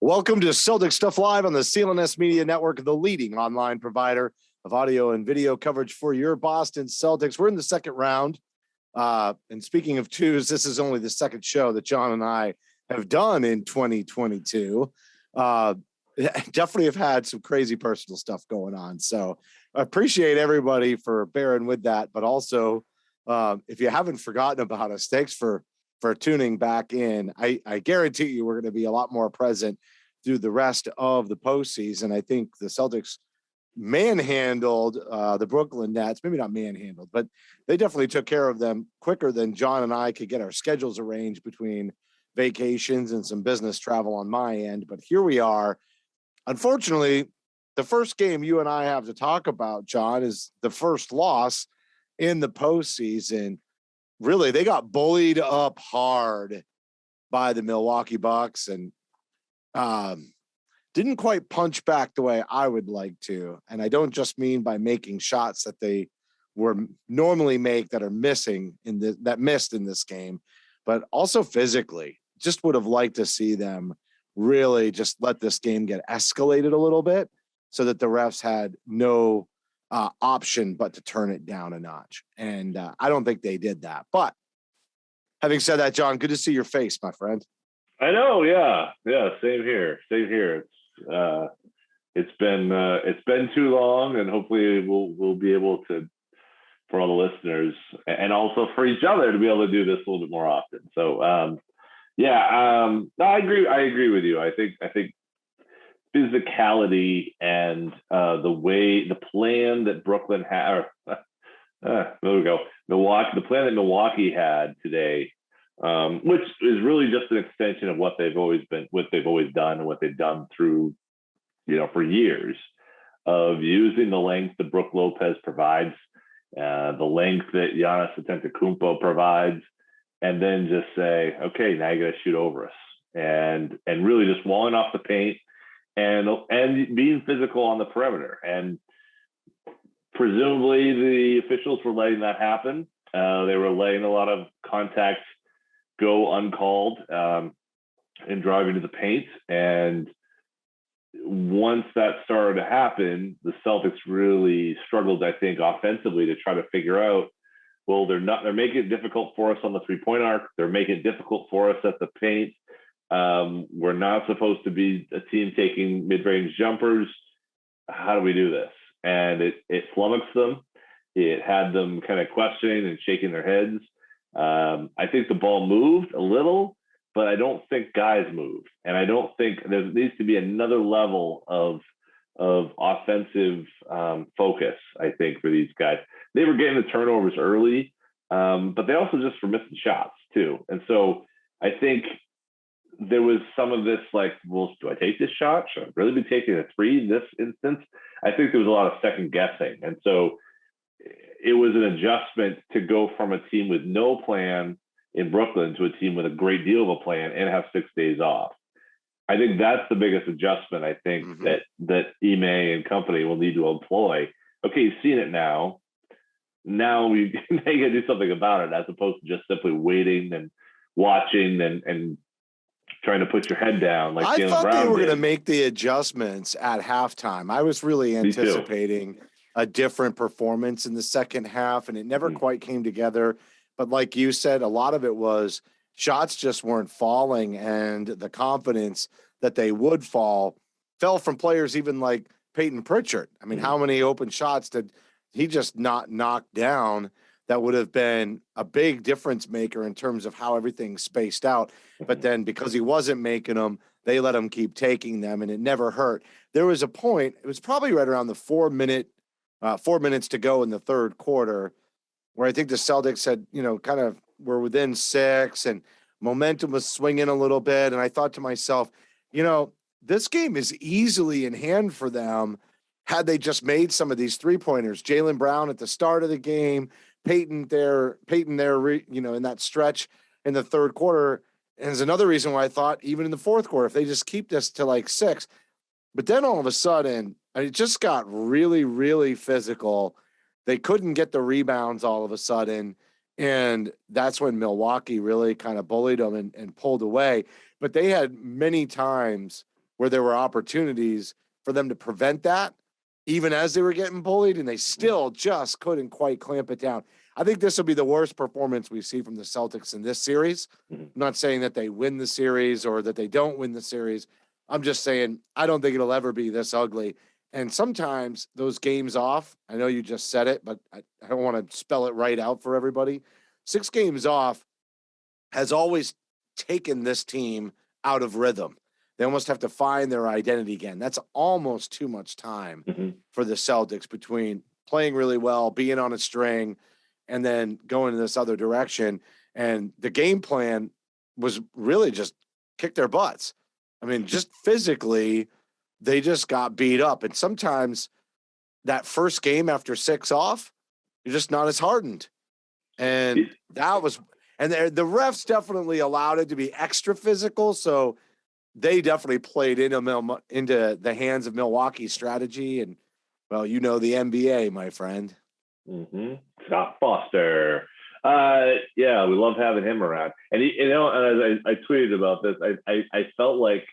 Welcome to Celtics Stuff Live on the CLNS Media Network, the leading online provider of audio and video coverage for your Boston Celtics. We're in the second round. And speaking of twos, this is only the second show that John and I have done in 2022. Definitely have had some crazy personal stuff going on. So I appreciate everybody for bearing with that. But also, if you haven't forgotten about us, thanks for tuning back in. I guarantee you we're going to be a lot more present through the rest of the postseason. I think the Celtics manhandled the Brooklyn Nets, maybe not manhandled, but they definitely took care of them quicker than John and I could get our schedules arranged between vacations and some business travel on my end. But here we are. Unfortunately, the first game you and I have to talk about, John, is the first loss in the postseason. Really, they got bullied up hard by the Milwaukee Bucks and didn't quite punch back the way I would like to. And I don't just mean by making shots that they were normally make that are missing that missed in this game, but also physically. Just would have liked to see them really just let this game get escalated a little bit so that the refs had no option but to turn it down a notch. And I don't think they did that. But having said that, John, good to see your face, my friend. I know. Yeah. Same here. It's been too long, and hopefully we'll be able to, for all the listeners and also for each other, to be able to do this a little bit more often. So, no, I agree with you. I think physicality and the plan that Brooklyn had, there we go. The plan that Milwaukee had today, which is really just an extension of what they've always done, and what they've done through, for years, of using the length that Brook Lopez provides, the length that Giannis Antetokounmpo provides, and then just say, okay, now you got to shoot over us, and really just walling off the paint and being physical on the perimeter. And presumably the officials were letting that happen. They were letting a lot of contact go uncalled and driving to the paint. And once that started to happen, the Celtics really struggled, I think, offensively to try to figure out, well, they're making it difficult for us on the 3-point arc. They're making it difficult for us at the paint. We're not supposed to be a team taking mid-range jumpers. How do we do this? And it flummoxed them. It had them kind of questioning and shaking their heads. I think the ball moved a little, but I don't think guys moved. And I don't think there needs to be another level of offensive focus, I think, for these guys. They were getting the turnovers early, but they also just were missing shots too. And so I think there was some of this, like, well, do I take this shot? Should I really be taking a three in this instance? I think there was a lot of second guessing. And so it was an adjustment to go from a team with no plan in Brooklyn to a team with a great deal of a plan and have 6 days off. I think that's the biggest adjustment, I think, that Ime and company will need to employ. Okay, you've seen it now. Now you got to do something about it, as opposed to just simply waiting and watching and trying to put your head down. Like I thought they were going to make the adjustments at halftime. I was really anticipating a different performance in the second half, and it never quite came together. But like you said, a lot of it was shots just weren't falling, and the confidence that they would fall fell from players even like Peyton Pritchard. I mean, how many open shots did he just not knock down that would have been a big difference maker in terms of how everything's spaced out? But then because he wasn't making them, they let him keep taking them, and it never hurt. There was a point, it was probably right around the 4 minutes to go in the third quarter, where I think the Celtics had, kind of were within 6 and momentum was swinging a little bit. And I thought to myself, this game is easily in hand for them had they just made some of these 3-pointers. Jaylen Brown at the start of the game, Peyton there, in that stretch in the third quarter. And there's another reason why I thought even in the fourth quarter, if they just keep this to like 6, but then all of a sudden it just got really, really physical. They couldn't get the rebounds all of a sudden. And that's when Milwaukee really kind of bullied them and pulled away. But they had many times where there were opportunities for them to prevent that, even as they were getting bullied, and they still just couldn't quite clamp it down. I think this will be the worst performance we see from the Celtics in this series. I'm not saying that they win the series or that they don't win the series. I'm just saying I don't think it'll ever be this ugly. And sometimes those games off, I know you just said it, but I don't want to spell it right out for everybody. 6 games off has always taken this team out of rhythm. They almost have to find their identity again. That's almost too much time for the Celtics between playing really well, being on a string, and then going in this other direction. And the game plan was really just kick their butts. I mean, just physically, they just got beat up. And sometimes that first game after 6 off, you're just not as hardened. And that was, and the refs definitely allowed it to be extra physical. So they definitely played into the hands of Milwaukee's strategy. And, well, you know, the NBA, my friend. Scott Foster. Yeah, we love having him around. And, as I tweeted about this, I felt like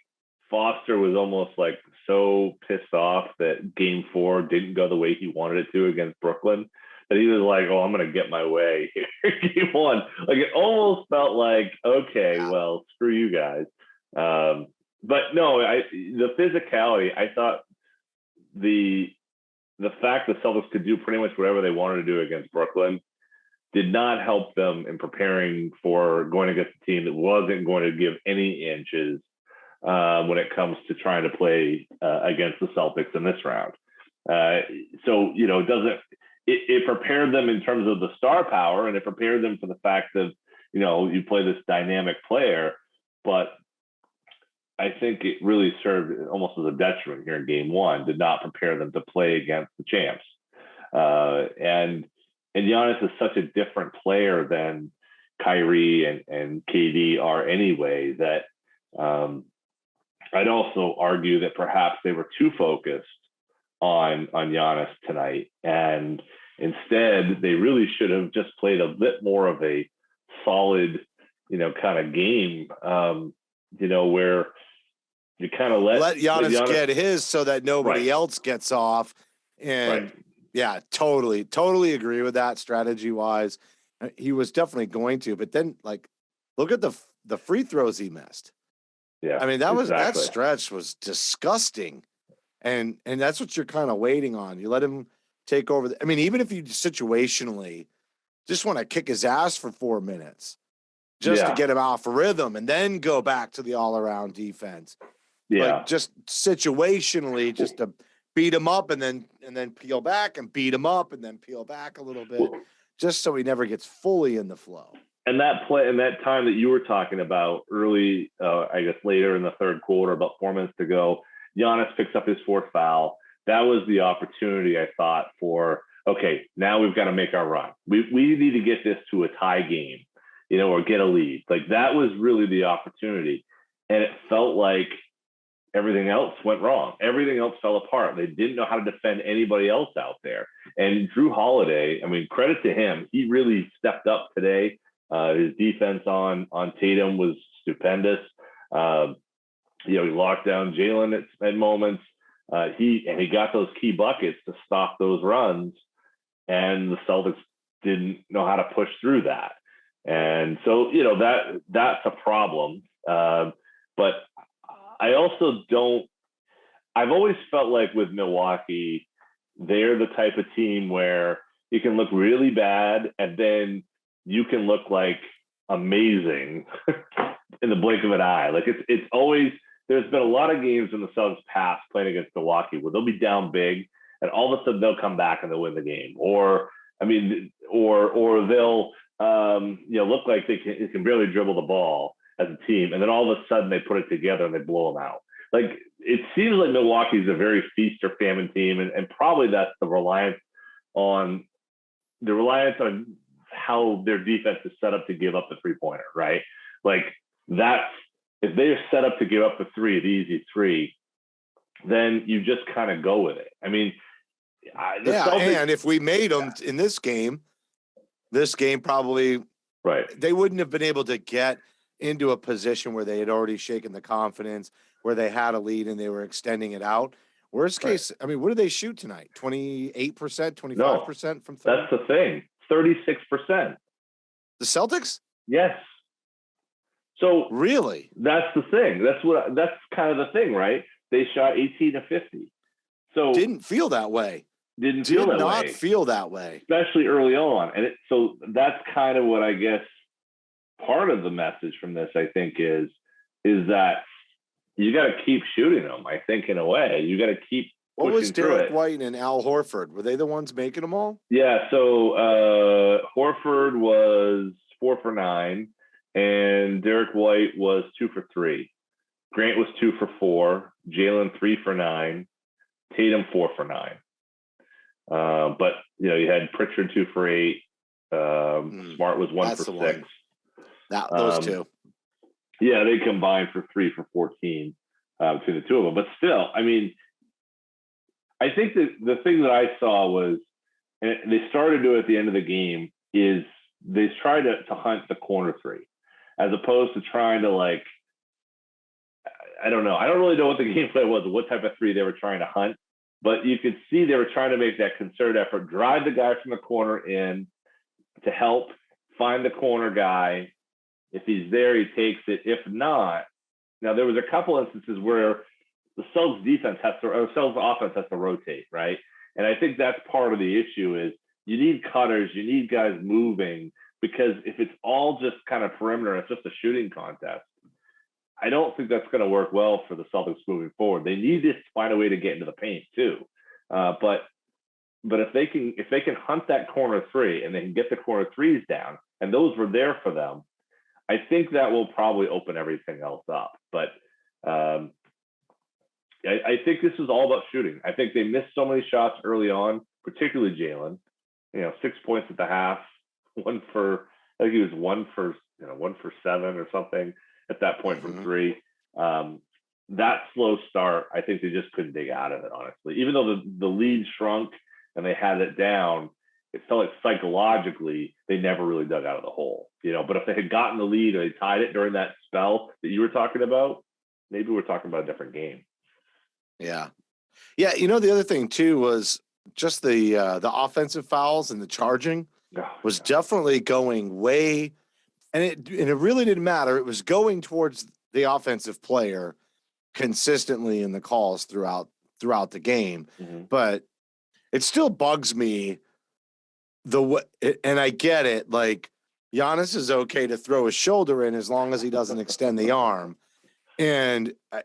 Foster was almost like so pissed off that game 4 didn't go the way he wanted it to against Brooklyn, that he was like, oh, I'm going to get my way here. Game 1. Like, it almost felt like, okay, well, screw you guys. But no, the physicality, I thought the fact the Celtics could do pretty much whatever they wanted to do against Brooklyn did not help them in preparing for going against a team that wasn't going to give any inches when it comes to trying to play against the Celtics in this round. So, it prepared them in terms of the star power, and it prepared them for the fact that, you play this dynamic player, but I think it really served almost as a detriment here in game 1, did not prepare them to play against the champs. And Giannis is such a different player than Kyrie and KD are anyway, that I'd also argue that perhaps they were too focused on Giannis tonight. And instead, they really should have just played a bit more of a solid, kind of game, where you kind of let Giannis get his so that nobody else gets off. And yeah, totally agree with that strategy wise. He was definitely going to, but then look at the free throws he missed. Yeah. I mean, that stretch was disgusting. And that's what you're kind of waiting on. You let him take over. Even if you situationally just want to kick his ass for 4 minutes just to get him off rhythm and then go back to the all around defense. Yeah. Just situationally, just to beat him up and then peel back and beat him up and then peel back a little bit, just so he never gets fully in the flow. And that play and that time that you were talking about early, I guess later in the third quarter, about 4 minutes to go, Giannis picks up his 4th foul. That was the opportunity, I thought, for, okay, now we've got to make our run. We need to get this to a tie game, or get a lead. Like, that was really the opportunity. And it felt like everything else went wrong. Everything else fell apart. They didn't know how to defend anybody else out there. And Drew Holiday, credit to him. He really stepped up today. His defense on Tatum was stupendous. He locked down Jalen at moments. He got those key buckets to stop those runs, and the Celtics didn't know how to push through that. And so, that's a problem. But I also I've always felt like with Milwaukee, they're the type of team where you can look really bad and then you can look like amazing in the blink of an eye. Like, it's always, there's been a lot of games in the Celtics past playing against Milwaukee where they'll be down big and all of a sudden they'll come back and they'll win the game. Or they'll, look like they can barely dribble the ball as a team. And then all of a sudden they put it together and they blow them out. Like, it seems like Milwaukee's a very feast or famine team. And probably that's the reliance on how their defense is set up to give up the 3-pointer, right? Like, that's, if they're set up to give up the 3, the easy 3, then you just kind of go with it. And if we made them in this game probably, they wouldn't have been able to get into a position where they had already shaken the confidence. where they had a lead and they were extending it out. Worst case, I mean, what did they shoot tonight? 28%, 25% from 30? That's the thing. 36%. The Celtics? Yes. So really, that's the thing. That's kind of the thing, right? They shot 18 of 50. So didn't feel that way. Did not feel that way, especially early on. And so that's kind of what I guess part of the message from this, I think, is that you got to keep shooting them. I think in a way, you got to keep. What was Derrick White and Al Horford? Were they the ones making them all? Yeah. So Horford was 4 for 9, and Derrick White was 2 for 3. Grant was 2 for 4. Jalen 3 for 9. Tatum 4 for 9. But you had Pritchard 2 for 8. Smart was 1 for 6. Those two. Yeah, they combined for 3 for 14 between the two of them. But still, I mean, I think that the thing that I saw was, and they started to do at the end of the game, is they tried to hunt the corner three, as opposed to trying to I don't know. I don't really know what the game plan was, what type of three they were trying to hunt, but you could see they were trying to make that concerted effort, drive the guy from the corner in to help find the corner guy. If he's there, he takes it. If not, now there was a couple instances where the Celtics defense Celtics offense has to rotate, right? And I think that's part of the issue is you need cutters, you need guys moving, because if it's all just kind of perimeter, it's just a shooting contest. I don't think that's going to work well for the Celtics moving forward. They need to find a way to get into the paint too. But if they can hunt that corner three and they can get the corner threes down, and those were there for them, I think that will probably open everything else up. But I think this is all about shooting. I think they missed so many shots early on, particularly Jalen. 6 points at the half, I think he was 1 for 7 or something at that point from 3. That slow start, I think they just couldn't dig out of it, honestly. Even though the lead shrunk and they had it down, it felt like psychologically they never really dug out of the hole. But if they had gotten the lead or they tied it during that spell that you were talking about, maybe we're talking about a different game. Yeah. Yeah. The other thing too was just the offensive fouls and the charging was definitely going way, and it really didn't matter. It was going towards the offensive player consistently in the calls throughout the game. But it still bugs me and I get it. Like, Giannis is okay to throw his shoulder in as long as he doesn't extend the arm. And I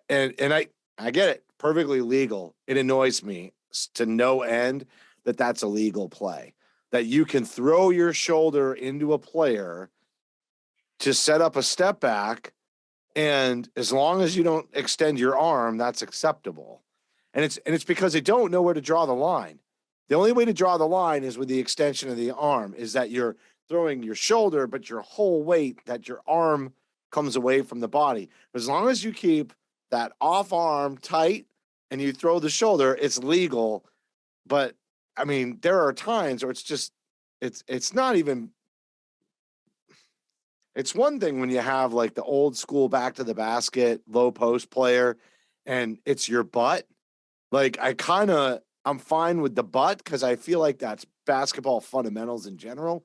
get it. Perfectly legal. It annoys me to no end that that's a legal play, that you can throw your shoulder into a player to set up a step back, and as long as you don't extend your arm, that's acceptable. And it's because they don't know where to draw the line. The only way to draw the line is with the extension of the arm, is that you're throwing your shoulder, but your whole weight, that your arm comes away from the body. As long as you keep that off arm tight and you throw the shoulder, it's legal. But I mean, there are times where it's not even, it's one thing when you have like the old school back to the basket, low post player, and it's your butt. Like I'm fine with the butt because I feel like that's basketball fundamentals in general.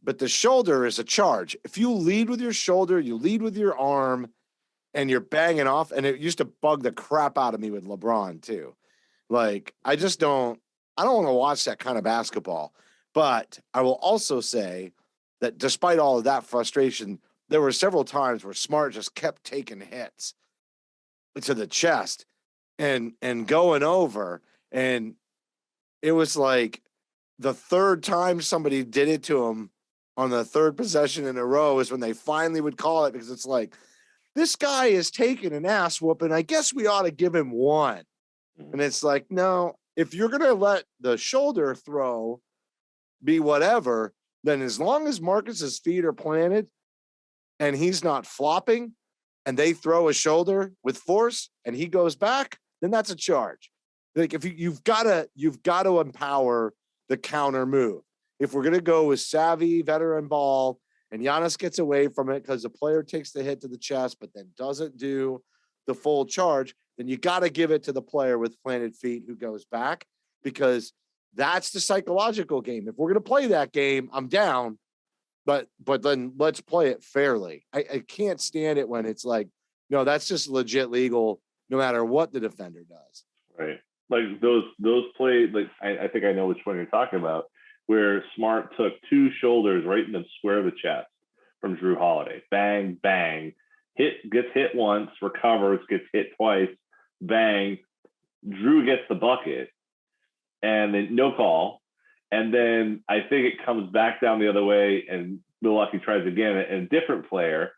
But the shoulder is a charge. If you lead with your shoulder, you lead with your arm, and you're banging off, and it used to bug the crap out of me with LeBron too. Like, I don't want to watch that kind of basketball. But I will also say that despite all of that frustration, there were several times where Smart just kept taking hits to the chest and going over. And it was like the third time somebody did it to him on the third possession in a row is when they finally would call it, because it's like, this guy is taking an ass whooping. I guess we ought to give him one. And it's like, no, if you're going to let the shoulder throw be whatever, then as long as Marcus's feet are planted and he's not flopping and they throw a shoulder with force and he goes back, then that's a charge. Like, if you've got to empower the counter move. If we're going to go with savvy veteran ball and Giannis gets away from it because the player takes the hit to the chest, but then doesn't do the full charge, then you got to give it to the player with planted feet who goes back, because that's the psychological game. If we're going to play that game, I'm down, but then let's play it fairly. I can't stand it when it's like, no, that's just legit legal no matter what the defender does. Right. Like those plays, like I think I know which one you're talking about, where Smart took two shoulders right in the square of the chest from Drew Holiday. Bang, bang. Gets hit once, recovers, gets hit twice, bang. Drew gets the bucket, and then no call. And then I think it comes back down the other way, and Milwaukee tries again, and a different player,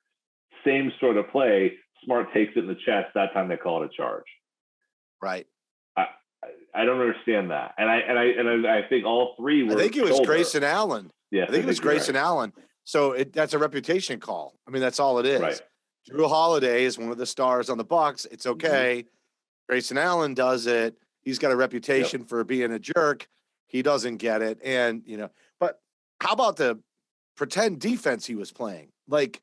same sort of play, Smart takes it in the chest. That time they call it a charge. Right. I don't understand that, and I think all three were. I think it was Grayson Allen. Yeah, I think it was Grayson Allen. So that's a reputation call. I mean, that's all it is. Right. Drew Holiday is one of the stars on the Bucks. It's okay. Mm-hmm. Grayson Allen does it. He's got a reputation for being a jerk. He doesn't get it, and But how about the pretend defense he was playing? Like,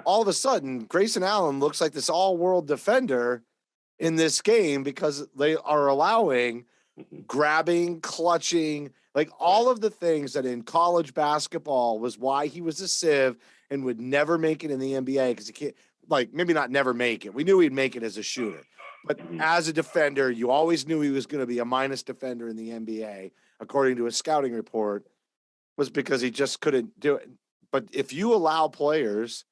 all of a sudden, Grayson Allen looks like this all-world defender in this game because they are allowing grabbing, clutching, like all of the things that in college basketball was why he was a sieve and would never make it in the NBA, because he can't, like, maybe not never make it. We knew he'd make it as a shooter, but as a defender, you always knew he was going to be a minus defender in the NBA, according to a scouting report, was because he just couldn't do it. But if you allow players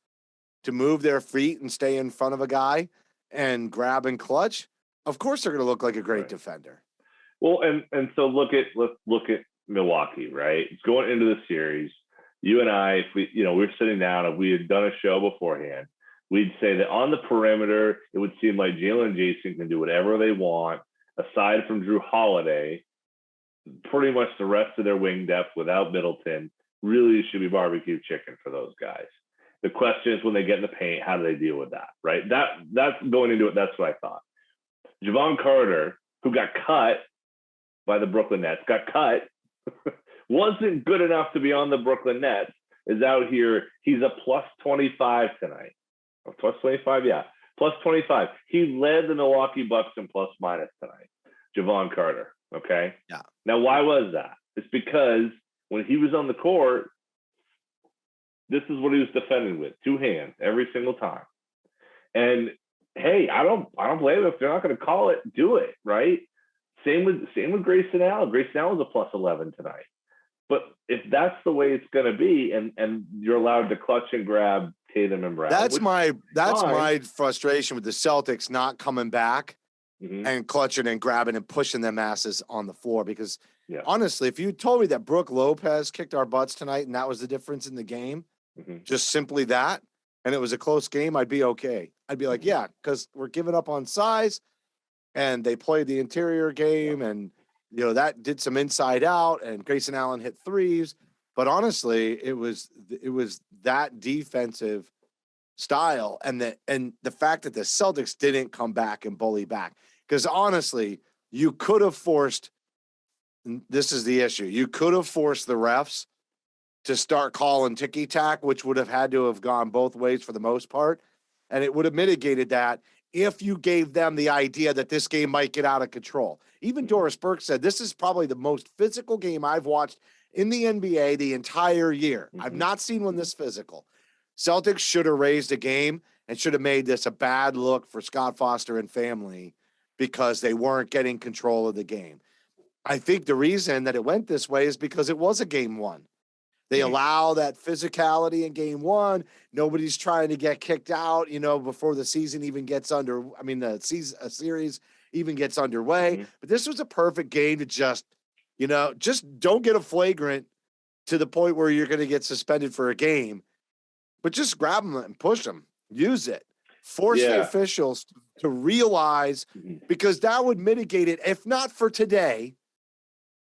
to move their feet and stay in front of a guy and grab and clutch, of course they're going to look like a great defender. Well, and so let's look at Milwaukee, right? It's going into the series. You and I, if we're sitting down, if we had done a show beforehand, we'd say that on the perimeter, it would seem like Jalen and Jason can do whatever they want, aside from Drew Holiday. Pretty much the rest of their wing depth without Middleton really should be barbecue chicken for those guys. The question is, when they get in the paint, how do they deal with that, right? That's going into it. That's what I thought. Javon Carter, who got cut by the Brooklyn Nets, wasn't good enough to be on the Brooklyn Nets, is out here. He's a plus 25 tonight. Oh, plus 25, yeah. Plus 25. He led the Milwaukee Bucks in plus minus tonight, Javon Carter, okay? Yeah. Now, why was that? It's because when he was on the court, this is what he was defending with, two hands every single time. And hey, I don't blame him if they're not going to call it. Do it, right? Same with Grayson Allen. Grayson Allen was a plus 11 tonight. But if that's the way it's going to be, and you're allowed to clutch and grab Tatum and Brown, that's my frustration with the Celtics not coming back and clutching and grabbing and pushing them asses on the floor. Because honestly, if you told me that Brook Lopez kicked our butts tonight and that was the difference in the game, just simply that, and it was a close game, I'd be okay. I'd be like, yeah, because we're giving up on size, and they played the interior game, and that did some inside out, and Grayson Allen hit threes. But honestly, it was that defensive style, and the fact that the Celtics didn't come back and bully back. Because honestly, you could have forced. This is the issue. You could have forced the refs to start calling ticky-tack, which would have had to have gone both ways for the most part. And it would have mitigated that if you gave them the idea that this game might get out of control. Even Doris Burke said, this is probably the most physical game I've watched in the NBA the entire year. I've not seen one this physical. Celtics should have raised a game and should have made this a bad look for Scott Foster and family because they weren't getting control of the game. I think the reason that it went this way is because it was a game one. They allow that physicality in game one. Nobody's trying to get kicked out, before the season even gets a series even gets underway. But this was a perfect game to just don't get a flagrant to the point where you're going to get suspended for a game, but just grab them and push them, use it, force the officials to realize, because that would mitigate it. If not for today,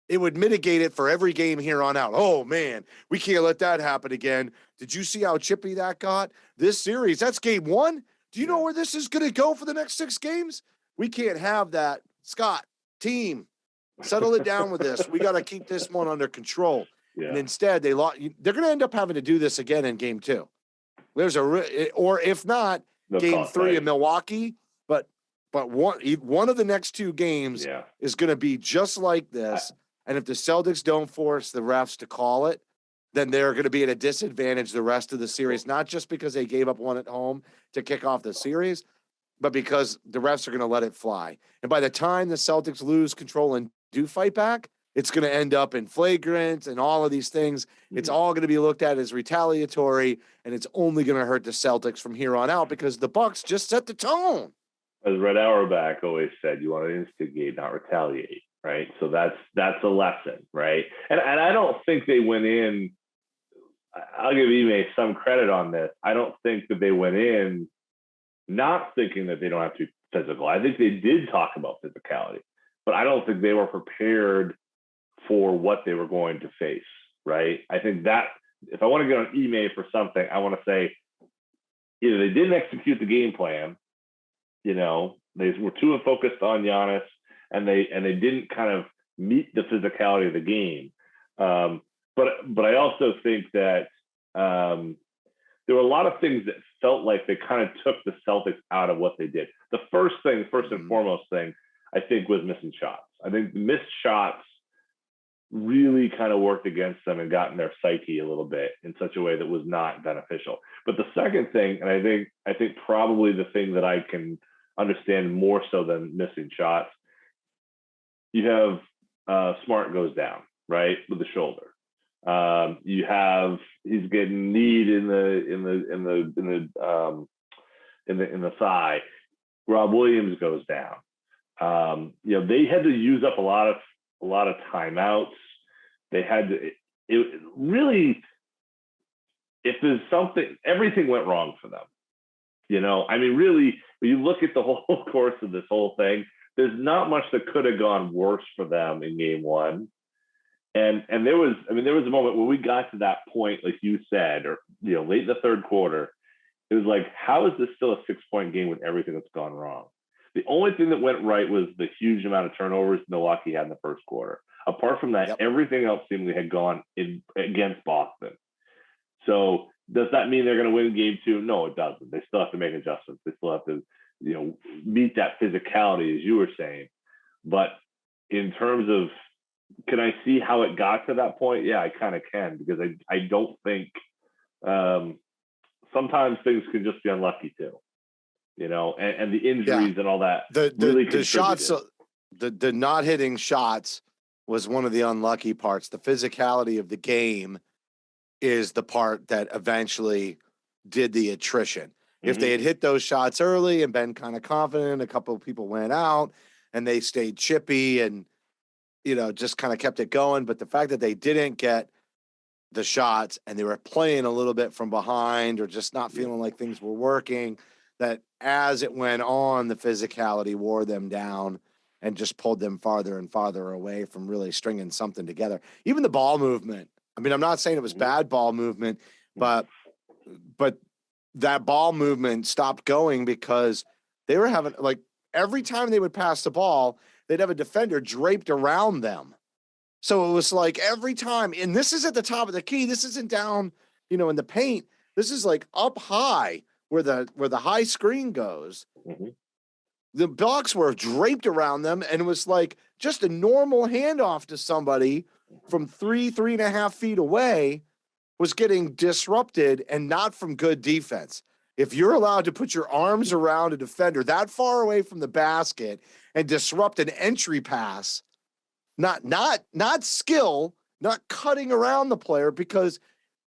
it would mitigate it for every game here on out. Oh, man, we can't let that happen again. Did you see how chippy that got? This series, that's game one. Do you know where this is going to go for the next 6 games? We can't have that. Scott, team, settle it down with this. We got to keep this one under control. Yeah. And instead, they're going to end up having to do this again in game 2. Or if not, game 3 in Milwaukee. But But one of the next two games is going to be just like this. And if the Celtics don't force the refs to call it, then they're going to be at a disadvantage the rest of the series, not just because they gave up one at home to kick off the series, but because the refs are going to let it fly. And by the time the Celtics lose control and do fight back, it's going to end up in flagrant and all of these things. It's all going to be looked at as retaliatory, and it's only going to hurt the Celtics from here on out because the Bucks just set the tone. As Red Auerbach always said, you want to instigate, not retaliate, right? So that's a lesson, right? And I don't think they went in. I'll give Ime some credit on this. I don't think that they went in not thinking that they don't have to be physical. I think they did talk about physicality, but I don't think they were prepared for what they were going to face, right? I think that if I want to get on Ime for something, I want to say either they didn't execute the game plan, they were too focused on Giannis, and they didn't kind of meet the physicality of the game. But I also think that there were a lot of things that felt like they kind of took the Celtics out of what they did. The first and foremost thing, I think, was missing shots. I think the missed shots really kind of worked against them and got in their psyche a little bit in such a way that was not beneficial. But the second thing, and I think probably the thing that I can understand more so than missing shots, you have Smart goes down, right, with the shoulder. You have he's getting kneed in the thigh. Rob Williams goes down. They had to use up a lot of timeouts. They had to. It really, if there's something, everything went wrong for them. Really, when you look at the whole course of this whole thing, there's not much that could have gone worse for them in game one. And there was a moment when we got to that point, like you said, or late in the third quarter, it was like, how is this still a 6-point game with everything that's gone wrong? The only thing that went right was the huge amount of turnovers Milwaukee had in the first quarter. Apart from that, everything else seemingly had gone in against Boston. So does that mean they're going to win game two? No, it doesn't. They still have to make adjustments. They still have to, meet that physicality, as you were saying. But in terms of, can I see how it got to that point? Yeah, I kind of can, because I don't think sometimes things can just be unlucky too, and the injuries and all that. The shots, the not hitting shots was one of the unlucky parts. The physicality of the game is the part that eventually did the attrition. Mm-hmm. If they had hit those shots early and been kind of confident, a couple of people went out and they stayed chippy and, just kind of kept it going. But the fact that they didn't get the shots and they were playing a little bit from behind or just not feeling like things were working, that as it went on, the physicality wore them down and just pulled them farther and farther away from really stringing something together. Even the ball movement. I mean, I'm not saying it was bad ball movement, but that ball movement stopped going because they were having, like, every time they would pass the ball, they'd have a defender draped around them. So it was like every time, and this is at the top of the key. This isn't down, in the paint. This is like up high where the high screen goes. Mm-hmm. The Bucks were draped around them, and it was like just a normal handoff to somebody from 3.5 feet away was getting disrupted, and not from good defense. If you're allowed to put your arms around a defender that far away from the basket and disrupt an entry pass, not skill, not cutting around the player, because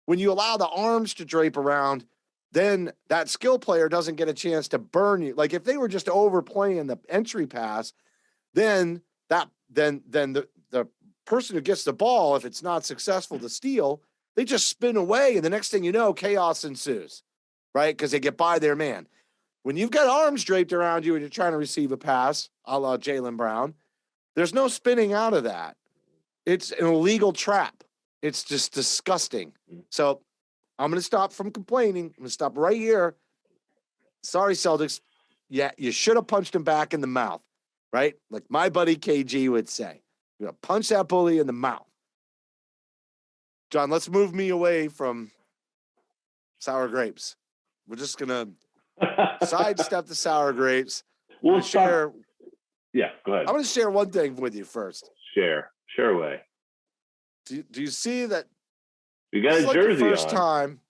when you allow the arms to drape around, then that skill player doesn't get a chance to burn you. Like if they were just overplaying the entry pass, then the person who gets the ball, if it's not successful to steal, they just spin away, and the next thing you know, chaos ensues, right? Because they get by their man. When you've got arms draped around you and you're trying to receive a pass, a la Jaylen Brown, there's no spinning out of that. It's an illegal trap. It's just disgusting. So I'm going to stop from complaining. I'm going to stop right here. Sorry, Celtics. Yeah, you should have punched him back in the mouth, right? Like my buddy KG would say. You're going to punch that bully in the mouth. John, let's move me away from sour grapes. We're just going to sidestep the sour grapes. We'll share. Yeah, go ahead. I'm going to share one thing with you first. Share away. Do you see that? You got a jersey the first on. Time.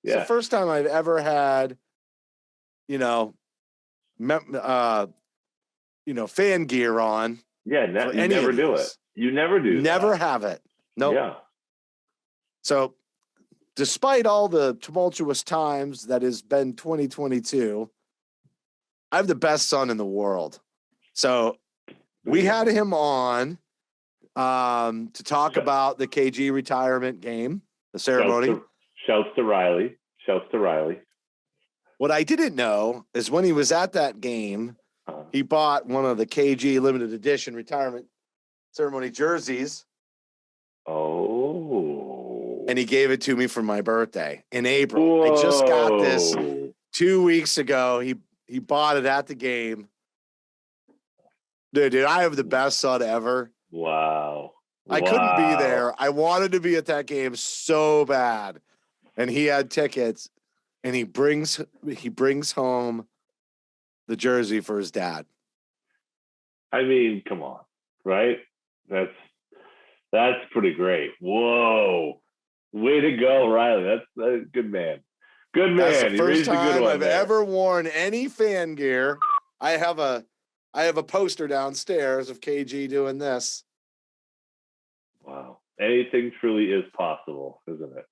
Yeah. It's the first time I've ever had, fan gear on. Yeah, you never do it. You never do. Never have it. Nope. Yeah. So, despite all the tumultuous times that has been 2022, I have the best son in the world. So, we had him on to talk about the KG retirement game, the ceremony. Shouts to Riley. What I didn't know is when he was at that game, he bought one of the KG limited edition retirement ceremony jerseys. Oh. And he gave it to me for my birthday in April. Whoa. I just got this 2 weeks ago. He bought it at the game. Dude, I have the best son ever. Wow. I couldn't be there. I wanted to be at that game so bad. And he had tickets, and he brings home the jersey for his dad. I mean, come on, right? That's pretty great. Whoa. Way to go, Riley. That's a good man. Good man. That's the first time I've there. ever worn any fan gear. I have a poster downstairs of KG doing this. Wow. Anything truly is possible, isn't it?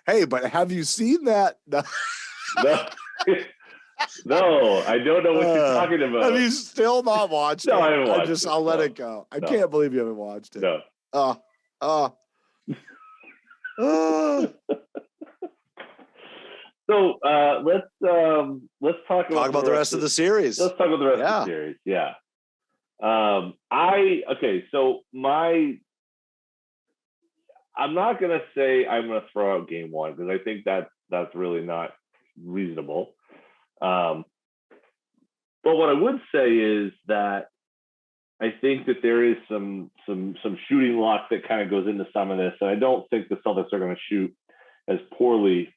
Hey, but have you seen that? No, I don't know what you're talking about. Have you still not watched it? I haven't watched it. I'll let it go. I can't believe you haven't watched it. No. So let's talk about the rest of the series. Let's talk about the rest of the series. Yeah. I'm not going to say I'm going to throw out game one because I think that's really not reasonable. But what I would say is that I think that there is some shooting luck that kind of goes into some of this. And I don't think the Celtics are going to shoot as poorly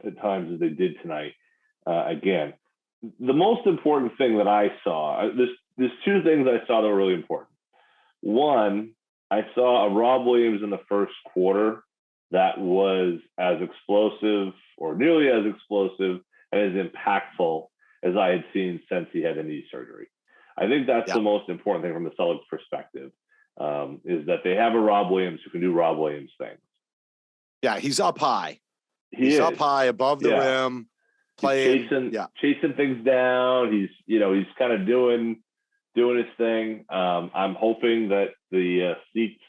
at times as they did tonight. Again, the most important thing that I saw, there's two things I saw that were really important. One, I saw a Rob Williams in the first quarter that was as explosive or nearly as explosive and as impactful as I had seen since he had a knee surgery. I think that's the most important thing from the Celtics perspective, is that they have a Rob Williams who can do Rob Williams things. Yeah, he's up high. He's up high above the rim, playing, chasing things down. He's kind of doing his thing. I'm hoping that the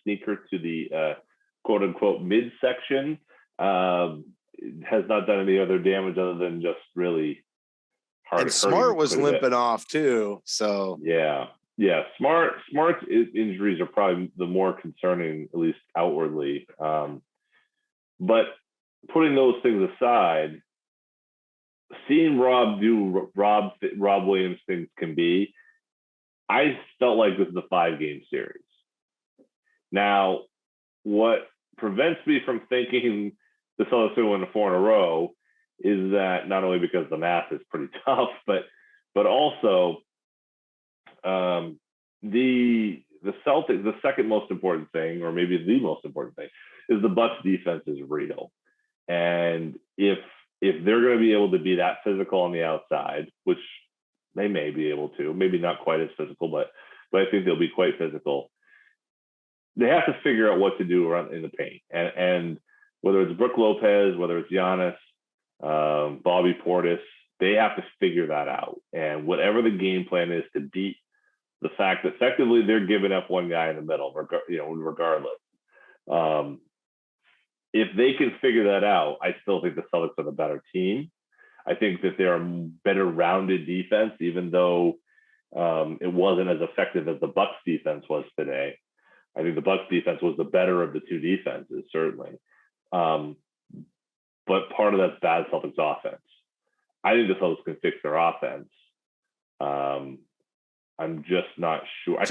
sneaker to the quote unquote midsection has not done any other damage other than just really hard. And Smart was limping off too. So yeah. Smart's injuries are probably the more concerning, at least outwardly. But putting those things aside, seeing Rob do Rob Williams things can be, I felt like this is a 5-game series. Now, what prevents me from thinking the Celtics will win 4 in a row is that not only because the math is pretty tough, but also the Celtics, the second most important thing, or maybe the most important thing, is the Bucks defense is real. And if they're going to be able to be that physical on the outside, which they may be able to, maybe not quite as physical, but I think they'll be quite physical. They have to figure out what to do around in the paint. And whether it's Brook Lopez, whether it's Giannis, Bobby Portis, they have to figure that out. And whatever the game plan is to beat the fact that effectively they're giving up one guy in the middle, regardless. If they can figure that out, I still think the Celtics are the better team. I think that they're a better rounded defense, even though it wasn't as effective as the Bucks defense was today. I think the Bucks defense was the better of the two defenses, certainly. But part of that's bad Celtics offense. I think the Celtics can fix their offense. I'm just not sure. I've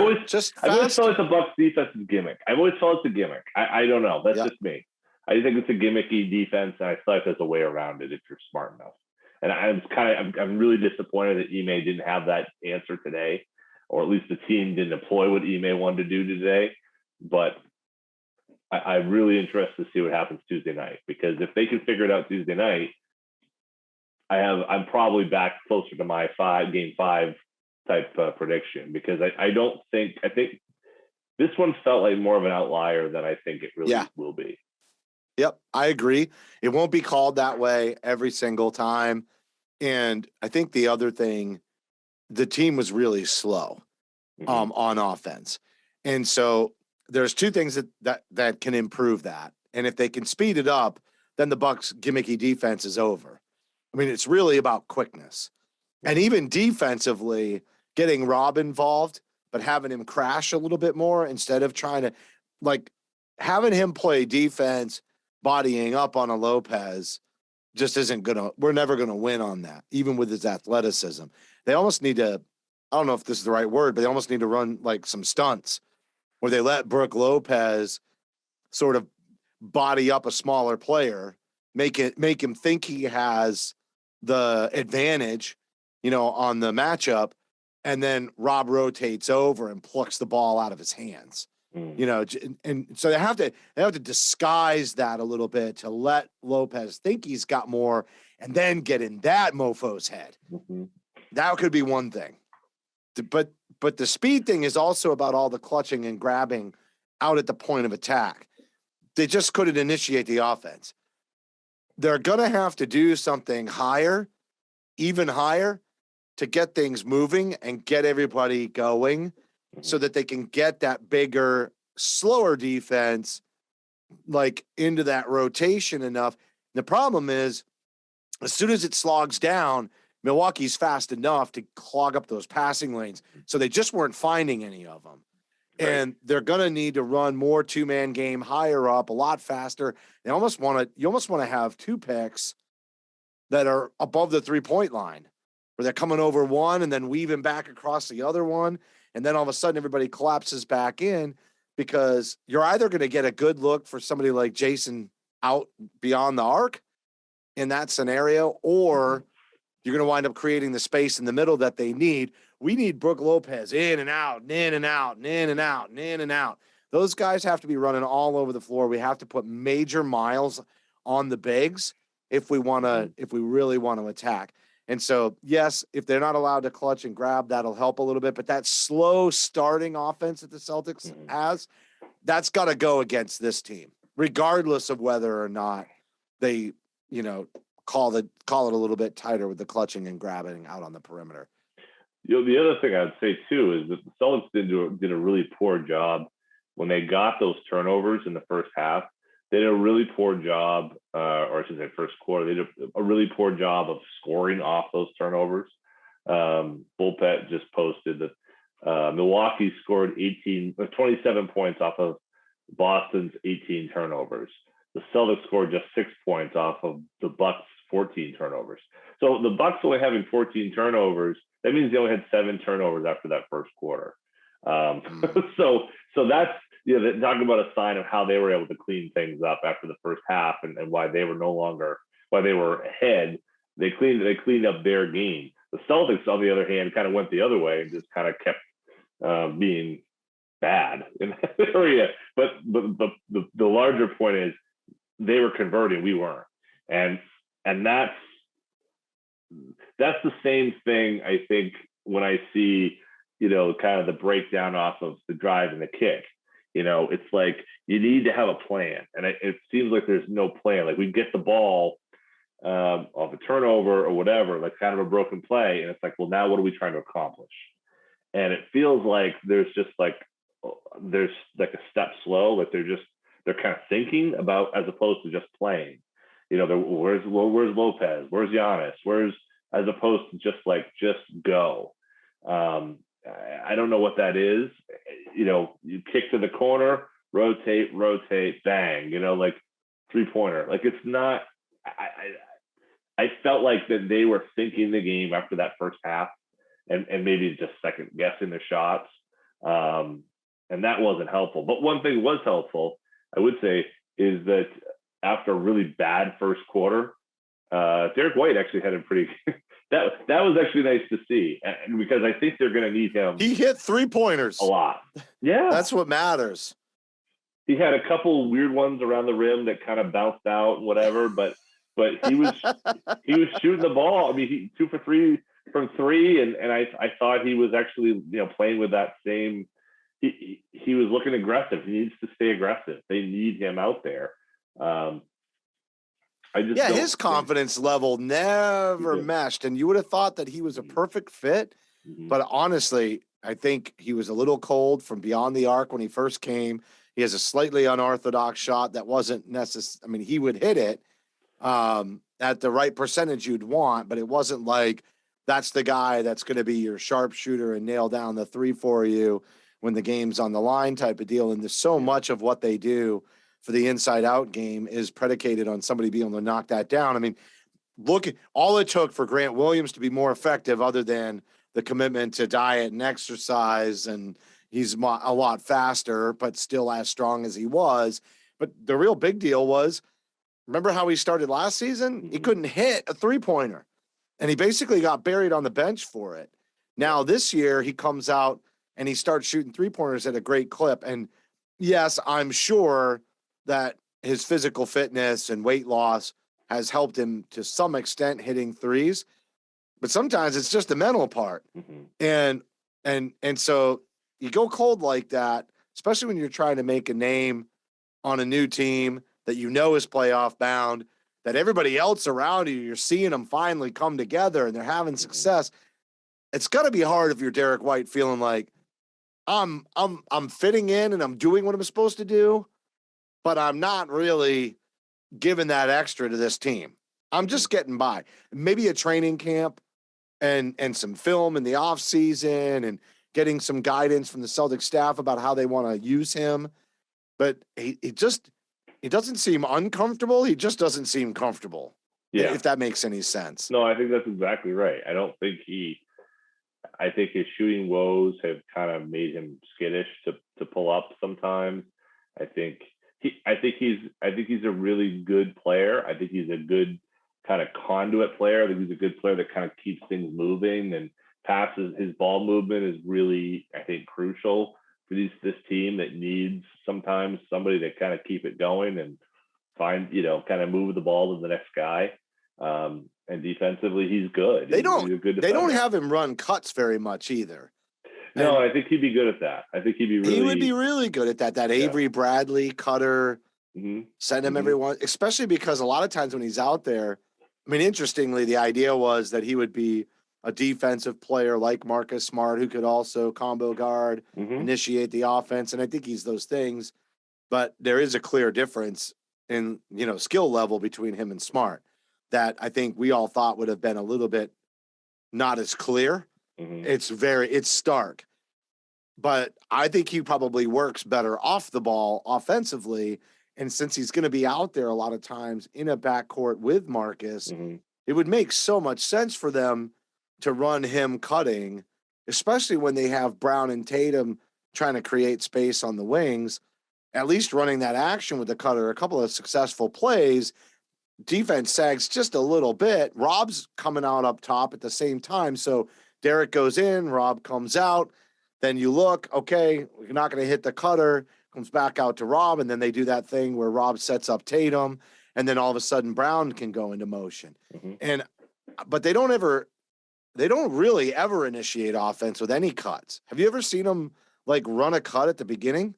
always felt like the Bucks defense is gimmick. I've always felt it's a gimmick. I don't know. That's just me. I think it's a gimmicky defense, and I feel like there's a way around it if you're smart enough. And I'm really disappointed that Ime didn't have that answer today, or at least the team didn't employ what Ime wanted to do today. But I'm really interested to see what happens Tuesday night, because if they can figure it out Tuesday night, I'm probably back closer to my game five type prediction, because I think this one felt like more of an outlier than I think it really will be. Yep, I agree. It won't be called that way every single time. And I think the other thing, the team was really slow on offense. And so there's two things that can improve that. And if they can speed it up, then the Bucks' gimmicky defense is over. I mean, it's really about quickness. And even defensively, getting Rob involved, but having him crash a little bit more instead of trying to, like, having him play defense, bodying up on a Lopez just isn't we're never going to win on that, even with his athleticism. They almost need to, I don't know if this is the right word, but they almost need to run like some stunts where they let Brook Lopez sort of body up a smaller player, make him think he has the advantage, on the matchup, and then Rob rotates over and plucks the ball out of his hands. And so they have to disguise that a little bit to let Lopez think he's got more, and then get in that mofo's head. That could be one thing. But the speed thing is also about all the clutching and grabbing out at the point of attack. They just couldn't initiate the offense. They're going to have to do something higher, even higher, to get things moving and get everybody going so that they can get that bigger, slower defense, like, into that rotation enough. The problem is, as soon as it slogs down, Milwaukee's fast enough to clog up those passing lanes. So they just weren't finding any of them. Right. And they're going to need to run more two-man game higher up, a lot faster. You almost want to have two picks that are above the 3-point line, where they're coming over one and then weaving back across the other one. And then all of a sudden everybody collapses back in, because you're either going to get a good look for somebody like Jason out beyond the arc in that scenario, or you're going to wind up creating the space in the middle that they need. We need Brook Lopez in and out, and in and out, and in and out, and in and out. Those guys have to be running all over the floor. We have to put major miles on the bigs if we really want to attack. And so, yes, if they're not allowed to clutch and grab, that'll help a little bit. But that slow starting offense that the Celtics has, that's got to go against this team, regardless of whether or not they, call it a little bit tighter with the clutching and grabbing out on the perimeter. The other thing I'd say too is that the Celtics did a really poor job when they got those turnovers in the first half. They did a really poor job, or I should say first quarter, they did a really poor job of scoring off those turnovers. Bullpet just posted that Milwaukee scored 27 points off of Boston's 18 turnovers. The Celtics scored just 6 points off of the Bucks' 14 turnovers. So the Bucks only having 14 turnovers, that means they only had 7 turnovers after that first quarter. So that's, talking about a sign of how they were able to clean things up after the first half, and why they were ahead. They cleaned up their game. The Celtics, on the other hand, kind of went the other way and just kind of kept being bad in that area. But the larger point is, they were converting, we weren't. And that's the same thing, I think, when I see, kind of the breakdown off of the drive and the kick. It's like you need to have a plan. And it seems like there's no plan. Like, we get the ball off a turnover or whatever, like kind of a broken play. And it's like, well, now what are we trying to accomplish? And it feels like there's like a step slow, like they're kind of thinking about, as opposed to just playing. Where's Lopez? Where's Giannis? As opposed to just go. I don't know what that is. You kick to the corner, rotate, bang. Like 3-pointer. Like, it's not. I felt like that they were thinking the game after that first half, and maybe just second guessing their shots. And that wasn't helpful. But one thing was helpful, I would say, is that after a really bad first quarter, Derrick White actually had a pretty that was actually nice to see, and because I think they're going to need him. He hit 3-pointers a lot. Yeah, that's what matters. He had a couple weird ones around the rim that kind of bounced out and whatever, but he was shooting the ball. I mean, he 2 for 3 from 3, and I thought he was actually playing with that same. He was looking aggressive. He needs to stay aggressive. They need him out there. His confidence level never meshed, and you would have thought that he was a perfect fit. Mm-hmm. But honestly, I think he was a little cold from beyond the arc when he first came. He has a slightly unorthodox shot that wasn't necessary. I mean, he would hit it at the right percentage you'd want, but it wasn't like that's the guy that's going to be your sharpshooter and nail down the 3 for you when the game's on the line type of deal. And there's so much of what they do for the inside out game is predicated on somebody being able to knock that down. I mean, look at all it took for Grant Williams to be more effective other than the commitment to diet and exercise, and he's a lot faster, but still as strong as he was. But the real big deal was, remember how he started last season? He couldn't hit a 3-pointer, and he basically got buried on the bench for it. Now this year he comes out and he starts shooting 3-pointers at a great clip. And yes, I'm sure that his physical fitness and weight loss has helped him to some extent hitting threes, but sometimes it's just the mental part. And so you go cold like that, especially when you're trying to make a name on a new team that is playoff bound, that everybody else around you, you're seeing them finally come together and they're having success. It's got to be hard if you're Derrick White feeling like I'm fitting in and I'm doing what I'm supposed to do, but I'm not really giving that extra to this team. I'm just getting by. Maybe a training camp and some film in the off season and getting some guidance from the Celtics staff about how they want to use him. But he doesn't seem uncomfortable. He just doesn't seem comfortable. Yeah. If that makes any sense. No, I think that's exactly right. I think his shooting woes have kind of made him skittish to pull up sometimes. I think he's a really good player. I think he's a good kind of conduit player. I think he's a good player that kind of keeps things moving and passes. His ball movement is really, I think, crucial for this team that needs sometimes somebody to kind of keep it going and find, kind of move the ball to the next guy. And defensively, he's good. He's a good defender. They don't have him run cuts very much either. No, I think he'd be good at that. I think he would be really good at that. That Avery Bradley cutter, send him everyone, especially because a lot of times when he's out there, I mean, interestingly, the idea was that he would be a defensive player like Marcus Smart, who could also combo guard, initiate the offense. And I think he's those things, but there is a clear difference in, skill level between him and Smart that I think we all thought would have been a little bit not as clear. It's stark, but I think he probably works better off the ball offensively. And since he's going to be out there a lot of times in a backcourt with Marcus, it would make so much sense for them to run him cutting, especially when they have Brown and Tatum trying to create space on the wings, at least running that action with the cutter, a couple of successful plays. Defense sags just a little bit. Rob's coming out up top at the same time. So Derrick goes in, Rob comes out. Then you look, okay, we're not going to hit the cutter, comes back out to Rob. And then they do that thing where Rob sets up Tatum. And then all of a sudden Brown can go into motion. But they don't really ever initiate offense with any cuts. Have you ever seen them like run a cut at the beginning?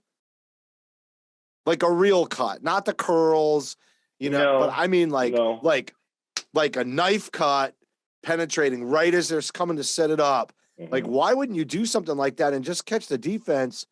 Like a real cut, not the curls, but I mean like a knife cut penetrating right as they're coming to set it up. Like, why wouldn't you do something like that and just catch the defense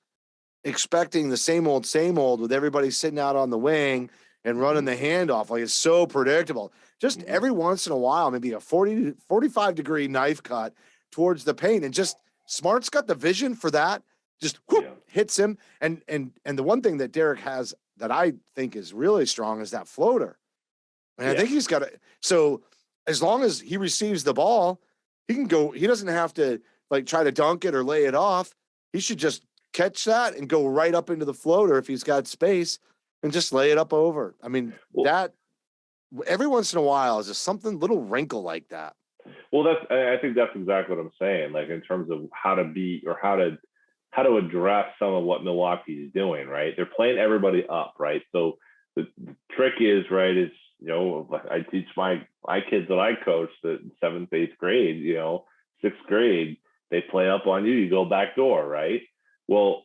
expecting the same old with everybody sitting out on the wing and running the handoff? Like, it's so predictable. Just every once in a while, maybe a 45 degree knife cut towards the paint, and just Smart's got the vision for that. Just hits him. And the one thing that Derrick has that I think is really strong is that floater. And I think he's got it. So as long as he receives the ball, he can go. He doesn't have to like try to dunk it or lay it off. He should just catch that and go right up into the floater if he's got space and just lay it up over. I mean, every once in a while is just something little wrinkle like that. Well, I think that's exactly what I'm saying. Like in terms of how to beat or how to address some of what Milwaukee is doing, right? They're playing everybody up, right? So the trick is, right, is, I teach my kids that I coach that 7th, 8th grade, 6th grade, they play up on you, you go back door, right? Well,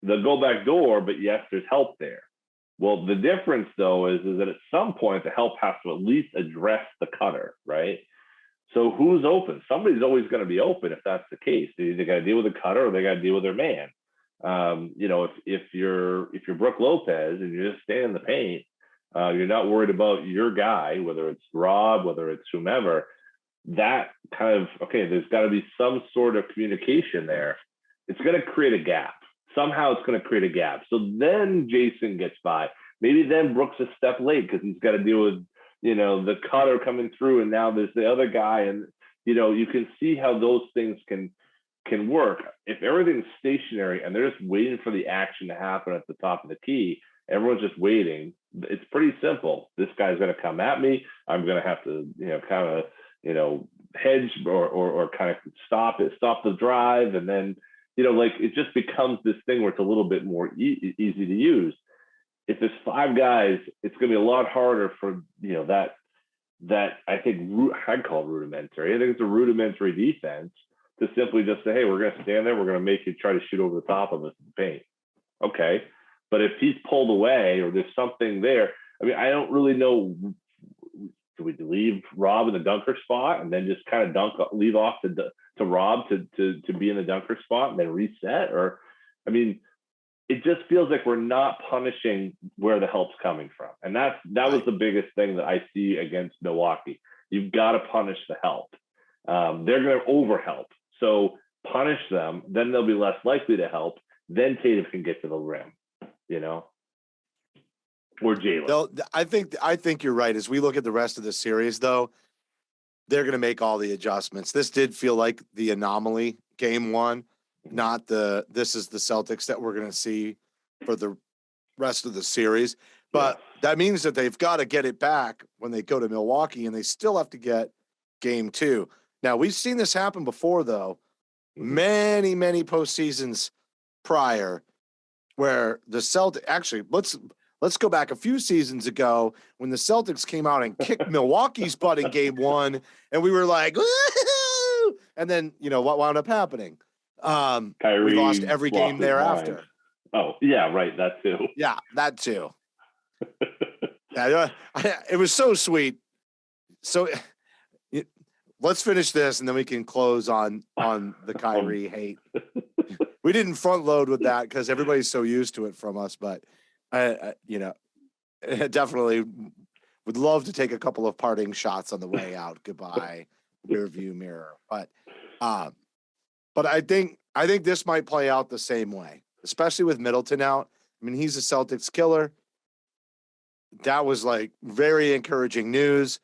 they'll go back door, but yes, there's help there. Well, the difference though is that at some point the help has to at least address the cutter, right? So who's open? Somebody's always going to be open if that's the case. They either got to deal with the cutter or they got to deal with their man. If you're Brooke Lopez and you're just staying in the paint, you're not worried about your guy, whether it's Rob, whether it's whomever. That kind of, okay, there's got to be some sort of communication there. It's going to create a gap. Somehow it's going to create a gap. So then Jason gets by. Maybe then Brooks is a step late because he's got to deal with, the cutter coming through, and now there's the other guy, and you can see how those things can work. If everything's stationary and they're just waiting for the action to happen at the top of the key, everyone's just waiting. It's pretty simple. This guy's going to come at me. I'm going to have to, kind of, hedge or kind of stop the drive, and then, it just becomes this thing where it's a little bit more easy to use. If there's 5 guys, it's going to be a lot harder for, that I think I'd call rudimentary. I think it's a rudimentary defense to simply just say, hey, we're going to stand there. We're going to make you try to shoot over the top of us in the paint. Okay. But if he's pulled away or there's something there, I mean, I don't really know. Do we leave Rob in the dunker spot and then just kind of leave off to Rob to be in the dunker spot and then reset? Or, I mean, it just feels like we're not punishing where the help's coming from. And that was the biggest thing that I see against Milwaukee. You've got to punish the help. They're going to overhelp. So punish them, then they'll be less likely to help. Then Tatum can get to the rim, or Jalen. I think you're right. As we look at the rest of the series, though, they're going to make all the adjustments. This did feel like the anomaly game 1. Not this is the Celtics that we're going to see for the rest of the series. But that means that they've got to get it back when they go to Milwaukee, and they still have to get game 2. Now, we've seen this happen before, though, many, many postseasons prior, where the Celtics actually, let's go back a few seasons ago when the Celtics came out and kicked Milwaukee's butt in game 1, and we were like, woo! And then, what wound up happening? Kyrie, we lost every game thereafter. Oh, yeah, right. That too. Yeah, that too. It was so sweet. So let's finish this and then we can close on the Kyrie hate. We didn't front load with that because everybody's so used to it from us, but I definitely would love to take a couple of parting shots on the way out. Goodbye, rear view mirror. But I think this might play out the same way, especially with Middleton out. I mean, he's a Celtics killer. That was like very encouraging news.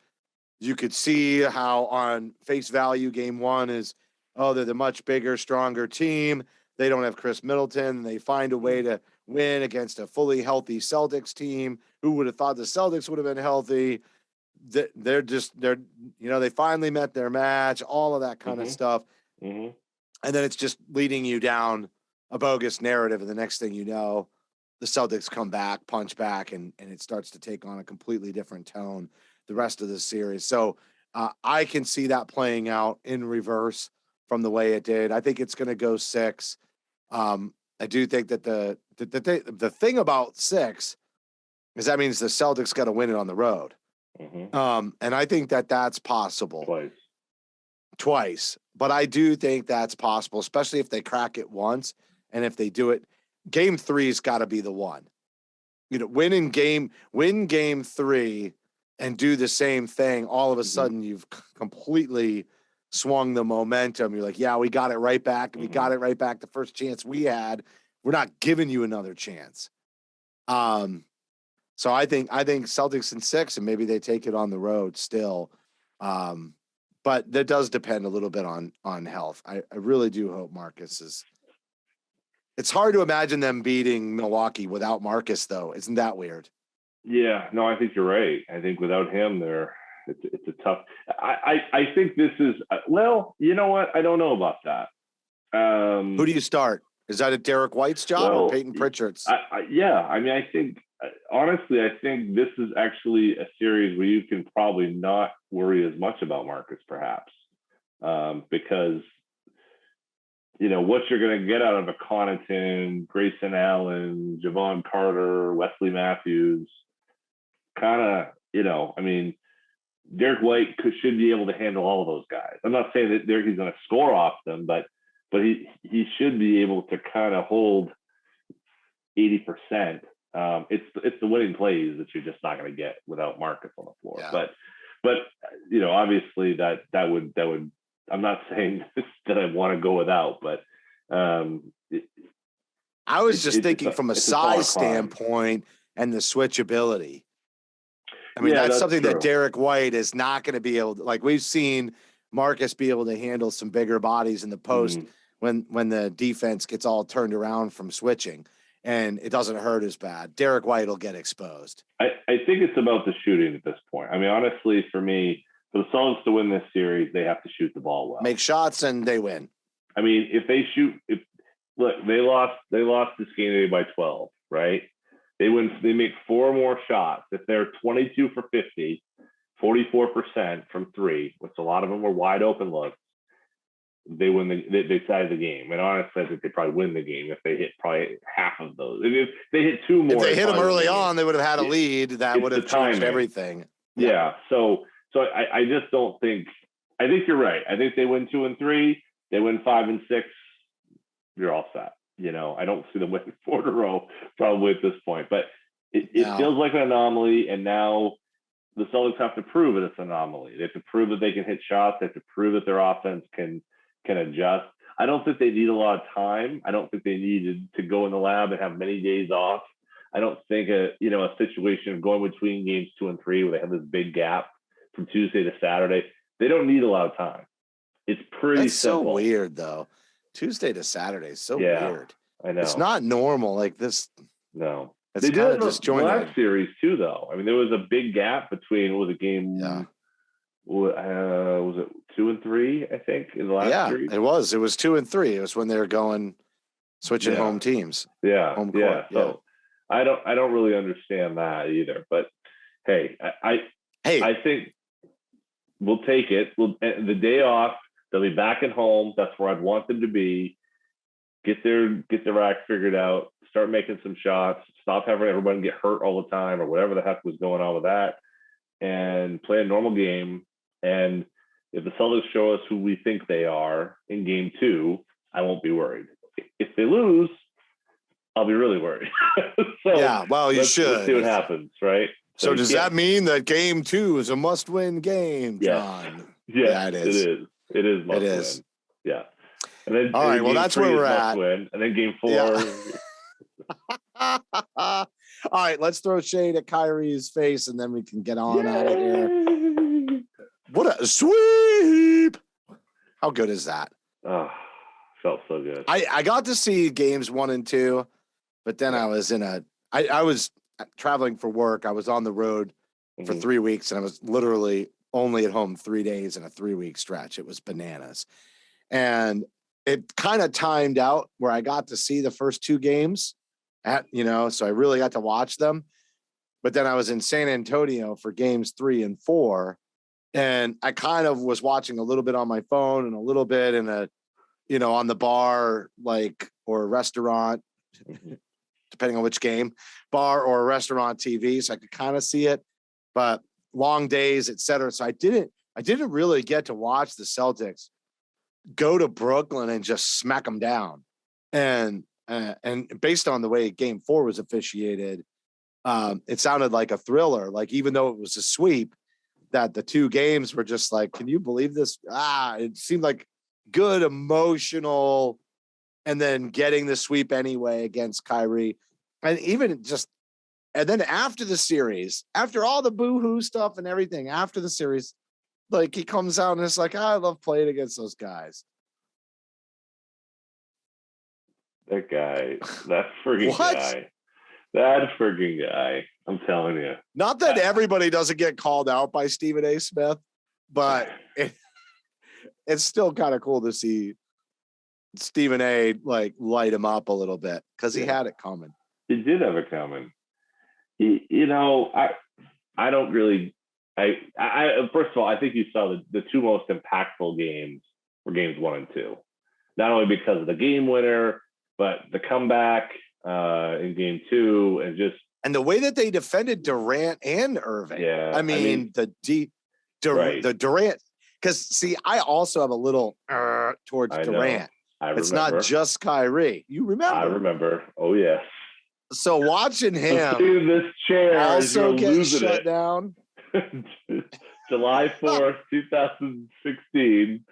You could see how on face value game 1 is, they're the much bigger, stronger team. They don't have Chris Middleton. They find a way to win against a fully healthy Celtics team. Who would have thought the Celtics would have been healthy? They finally met their match, all of that kind of stuff. Mm-hmm. And then it's just leading you down a bogus narrative. And the next thing you know, the Celtics come back, punch back, and it starts to take on a completely different tone the rest of the series. So I can see that playing out in reverse from the way it did. I think it's going to go 6. I do think that the thing about 6 is that means the Celtics got to win it on the road. Mm-hmm. And I think that that's possible. Twice. But I do think that's possible, especially if they crack it once. And if they do it, game 3's got to be the one. Win game 3 and do the same thing. All of a sudden, you've completely swung the momentum. You're like, yeah, we got it right back. We got it right back the first chance we had. We're not giving you another chance. So I think Celtics in 6, and maybe they take it on the road still. But that does depend a little bit on health. I really do hope Marcus is. It's hard to imagine them beating Milwaukee without Marcus, though. Isn't that weird? Yeah, no, I think you're right. I think without him it's a tough. I think this is, well, you know what? I don't know about that. Who do you start? Is that a Derrick White's job or Peyton Pritchard's? Yeah. I mean, I think, honestly, I think this is actually a series where you can probably not worry as much about Marcus, perhaps, because, what you're going to get out of a Connaughton, Grayson Allen, Javon Carter, Wesley Matthews, kind of, I mean, Derrick White should be able to handle all of those guys. I'm not saying that he's going to score off them, but he should be able to kind of hold 80%. It's the winning plays that you're just not going to get without Marcus on the floor. Yeah. But obviously that would I'm not saying that I want to go without, but I was just thinking from a size standpoint and the switchability. I mean, that's something true. That Derrick White is not going to be able to, like we've seen Marcus be able to handle some bigger bodies in the post when the defense gets all turned around from switching and it doesn't hurt as bad. Derrick White will get exposed. I think it's about the shooting at this point. I mean, honestly, for me, for the Celtics to win this series, they have to shoot the ball well. Make shots and they win. I mean, if they shoot, they lost this game today by 12, right? They make 4 more shots. If they're 22 for 50, 44% from 3, which a lot of them were wide open looks, they win they tied the game. And honestly, I think they probably win the game if they hit probably half of those. If they hit 2 more. If they hit them early on, they would have had a lead. That would have changed everything. Yeah. So I just don't think – I think you're right. I think they win 2 and 3. They win 5 and 6. You're all set. I don't see them winning 4 in a row probably at this point. But it feels like an anomaly, and now the Celtics have to prove it's an anomaly. They have to prove that they can hit shots. They have to prove that their offense can adjust. I don't think they need a lot of time. I don't think they needed to go in the lab and have many days off. I don't think a situation of going between games 2 and 3 where they have this big gap from Tuesday to Saturday. They don't need a lot of time. It's pretty simple. So weird, though. Tuesday to Saturday is so weird. I know. It's not normal like this. No. It's kind of disjointed. Last series, too, though. I mean, there was a big gap between, what was it, game... Yeah. Was it 2 and 3, I think, in the last series? It was. It was 2 and 3. It was when they were switching home teams. Yeah. Home court. So I don't really understand that either. But, hey, I think we'll take it. The day off, they'll be back at home. That's where I'd want them to be. Get their act figured out. Start making some shots. Stop having everyone get hurt all the time or whatever the heck was going on with that. And play a normal game. And if the Celtics show us who we think they are in game 2, I won't be worried. If they lose, I'll be really worried. You should. Let's see what happens, right? So does that mean that game 2 is a must-win game, John? Yeah, it is. It is must-win. Yeah. And then, all right, well, that's where we're at. Win. And then game 4. Yeah. All right, let's throw shade at Kyrie's face, and then we can get on out of here. What a sweep! How good is that? Oh, felt so good. I got to see games 1 and 2, but then I was I was traveling for work. I was on the road for 3 weeks, and I was literally only at home 3 days in a 3-week stretch. It was bananas. And it kind of timed out where I got to see the first 2 games so I really got to watch them. But then I was in San Antonio for games 3 and 4. And I kind of was watching a little bit on my phone and a little bit in on the bar, or a restaurant, depending on which game, bar or a restaurant TV. So I could kind of see it, but long days, et cetera. So I didn't really get to watch the Celtics go to Brooklyn and just smack them down. And based on the way game 4 was officiated, it sounded like a thriller. Like, even though it was a sweep, that the 2 games were just like, can you believe this? It seemed like good, emotional, and then getting the sweep anyway against Kyrie. And then after the series, after all the boo-hoo stuff and everything, after the series, he comes out and it's like, I love playing against those guys. That guy, that frigging guy. That frigging guy. I'm telling you. Not that everybody doesn't get called out by Stephen A. Smith, but it's still kind of cool to see Stephen A. like light him up a little bit because he had it coming. He did have it coming. I don't really. I first of all, I think you saw the two most impactful games were games 1 and 2, not only because of the game winner, but the comeback in game 2 and the way that they defended Durant and Irving. Yeah, I mean the Durant. Because see, I also have a little towards Durant. It's not just Kyrie. You remember? I remember. Oh yes. So watching him in this chair also get shut down. July 4th, 2016.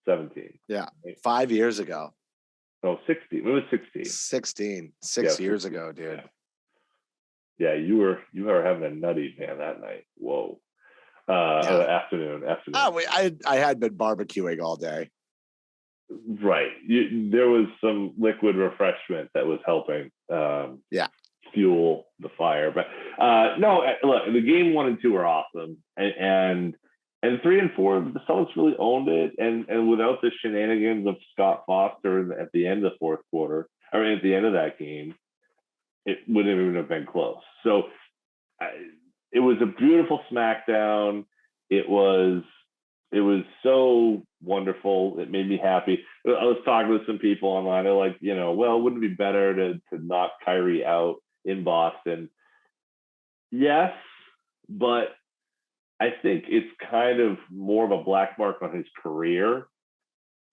17. Yeah, 5 years ago. Oh, 16. It was 16. 16. 6 years ago, dude. Yeah, you were having a nutty, man, that night. Whoa. Afternoon. Oh, I had been barbecuing all day. Right. There was some liquid refreshment that was helping fuel the fire. But no, look, the game 1 and 2 were awesome. And 3 and 4, the Celtics really owned it. And without the shenanigans of Scott Foster at the end of the fourth quarter, or at the end of that game, it wouldn't even have been close. So it was a beautiful smackdown. It was so wonderful. It made me happy. I was talking with some people online. They're like, well, wouldn't it be better to knock Kyrie out in Boston? Yes, but I think it's kind of more of a black mark on his career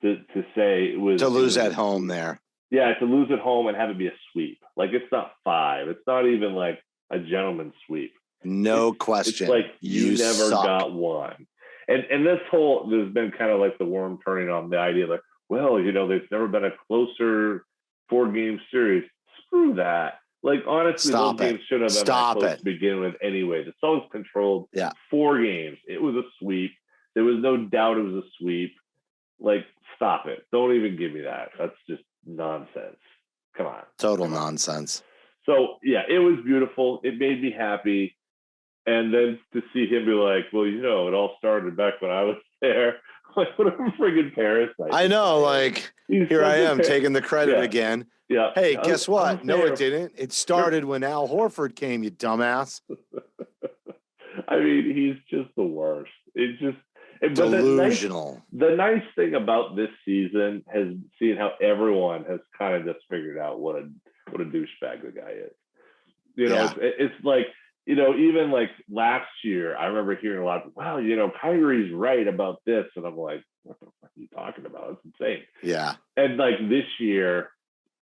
to say it was to lose at home there. Yeah, to lose at home and have it be a sweep. Like, it's not 5. It's not even like a gentleman's sweep. No question. It's like you never got one. And this there's been kind of like the worm turning on the idea like, well, there's never been a closer 4-game series. Screw that. Like, honestly, those games should have been that close to begin with anyway. The Celtics controlled 4 games. It was a sweep. There was no doubt it was a sweep. Like, stop it. Don't even give me that. That's just nonsense. Come on. Total nonsense. So, yeah, it was beautiful. It made me happy. And then to see him be like, well, it all started back when I was there. Like, what a friggin' parasite. I know, like, here I am taking the credit again. Yeah. Hey, guess what? No, it didn't. It started when Al Horford came, you dumbass. I mean, he's just the worst. It's just delusional. The nice thing about this season has seen how everyone has kind of just figured out what a douchebag the guy is. It's like, even like last year, I remember hearing a lot of, well, Kyrie's right about this. And I'm like, what the fuck are you talking about? It's insane. Yeah. And like this year,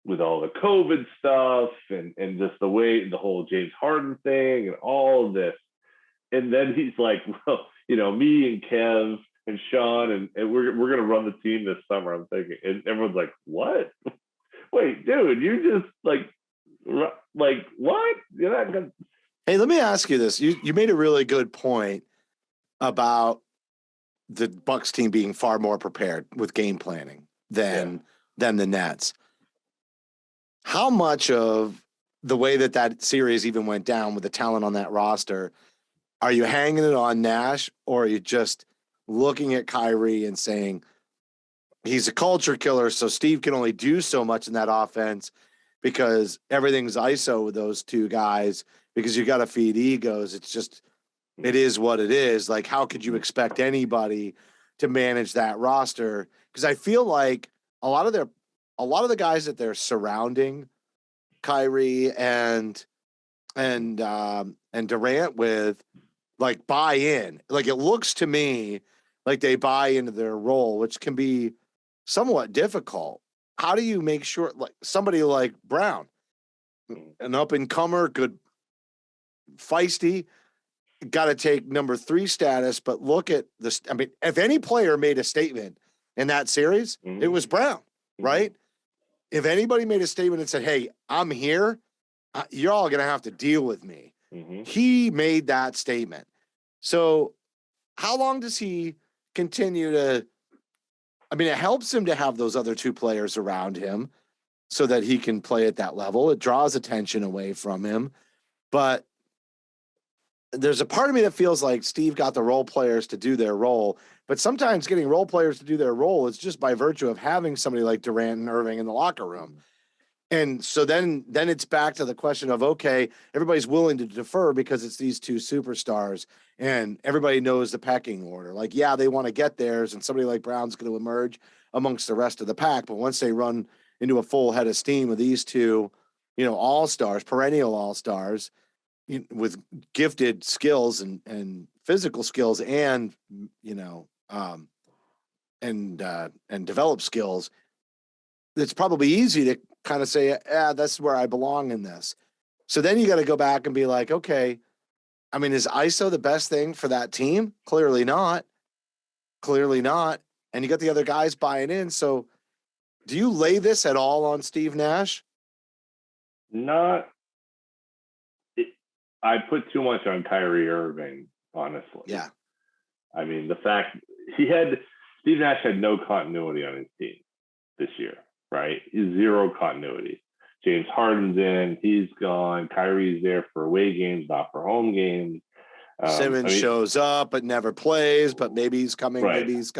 with all the COVID stuff and just the way the whole James Harden thing and all of this. And then he's like, well, me and Kev and Sean, and we're going to run the team this summer. I'm thinking, and everyone's like, what? Wait, dude, you just like what? You're not gonna... Hey, let me ask you this. You made a really good point about the Bucks team being far more prepared with game planning than the Nets. How much of the way that series even went down with the talent on that roster, are you hanging it on Nash, or are you just looking at Kyrie and saying he's a culture killer, so Steve can only do so much in that offense because everything's ISO with those two guys because you got to feed egos. It's just, it is what it is. Like, how could you expect anybody to manage that roster? Because I feel like a lot of the guys that they're surrounding Kyrie and Durant with, like, buy in. Like, it looks to me like they buy into their role, which can be somewhat difficult. How do you make sure, like, somebody like Brown, an up-and-comer, good, feisty, got to take number 3 status, but look at this. I mean, if any player made a statement in that series, it was Brown, right? If anybody made a statement and said, hey, I'm here, you're all going to have to deal with me. He made that statement. So how long does he continue to, I mean, it helps him to have those other 2 players around him. so that he can play at that level. It draws attention away from him. But there's a part of me that feels like Steve got the role players to do their role. But sometimes getting role players to do their role is just by virtue of having somebody like Durant and Irving in the locker room. And so then it's back to the question of, okay, everybody's willing to defer because it's these two superstars and everybody knows the pecking order. Like, yeah, they want to get theirs and somebody like Brown's going to emerge amongst the rest of the pack. But once they run into a full head of steam with these two, all-stars, perennial all-stars with gifted skills and physical skills and, and develop skills, it's probably easy to kind of say, that's where I belong in this. So then you got to go back and be like, okay, I mean, is ISO the best thing for that team? Clearly not. And you got the other guys buying in. So do you lay this at all on Steve Nash? Not. I put too much on Kyrie Irving, honestly. Yeah. I mean, the fact Steve Nash had no continuity on his team this year. Right? Zero continuity. James Harden's in, he's gone. Kyrie's there for away games, not for home games. Simmons shows up but never plays, but maybe he's coming, right. maybe he's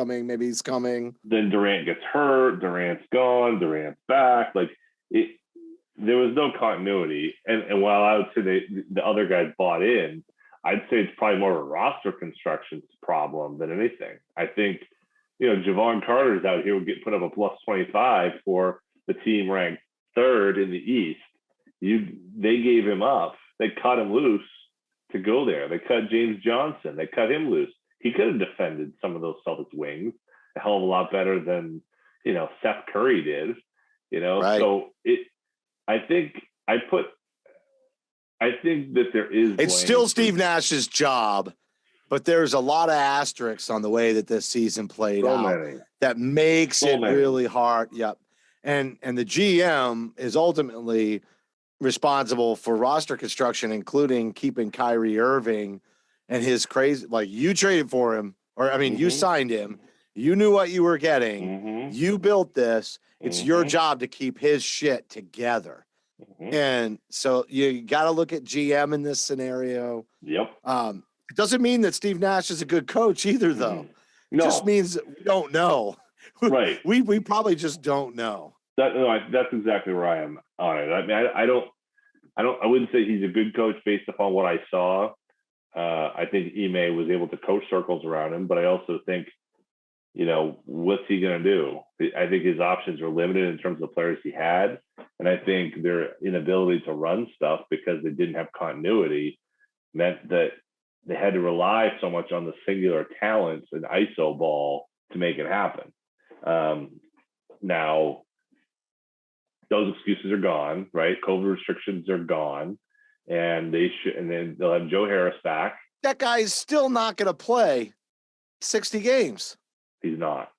coming. Then Durant gets hurt, Durant's gone, Durant's back. There was no continuity. And while I would say the other guys bought in, I'd say it's probably more of a roster construction problem than anything. I think Javon Carter's out here would get put up a plus 25 for the team ranked third in the East. They gave him up. They cut him loose to go there. They cut James Johnson. They cut him loose. He could have defended some of those Celtics wings a hell of a lot better than, Seth Curry did, Right. So I think that there is. It's still Steve Nash's job. But there's a lot of asterisks on the way that this season played out that makes it really hard. Yep. And the GM is ultimately responsible for roster construction, including keeping Kyrie Irving and his crazy, like you traded for him, you signed him. You knew what you were getting. You built this. It's your job to keep his shit together. And so you got to look at GM in this scenario. Yep. It doesn't mean that Steve Nash is a good coach either, though. It just means that we don't know. Right. we probably just don't know. That's exactly where I am on it. I mean, I wouldn't say he's a good coach based upon what I saw. I think Ime was able to coach circles around him, but I also think, what's he going to do? I think his options are limited in terms of the players he had. And I think their inability to run stuff because they didn't have continuity meant that they had to rely so much on the singular talents and ISO ball to make it happen. Now, those excuses are gone, right? COVID restrictions are gone, and then they'll have Joe Harris back. That guy's still not going to play 60 games. He's not.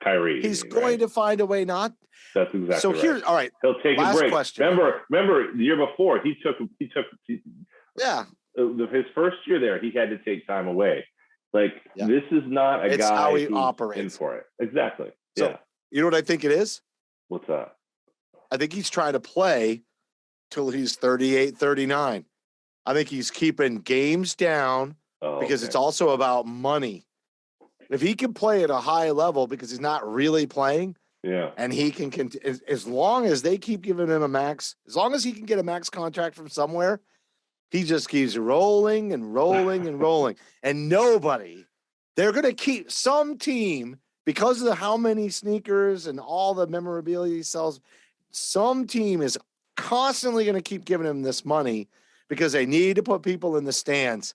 Kyrie. He's going to find a way not. That's exactly right. Here's all right. He'll take a break. Question. Remember the year before he took. Yeah. His first year there, he had to take time away. This is not a guy how he who's operates. in for it. Exactly. So, you know what I think it is? What's that? I think he's trying to play till he's 38, 39. I think he's keeping games down because it's also about money. If he can play at a high level because he's not really playing, and he can as long as they keep giving him a max, as long as he can get a max contract from somewhere, he just keeps rolling and rolling and rolling. And they're going to keep some team because of how many sneakers and all the memorabilia he sells. Some team is constantly going to keep giving him this money because they need to put people in the stands,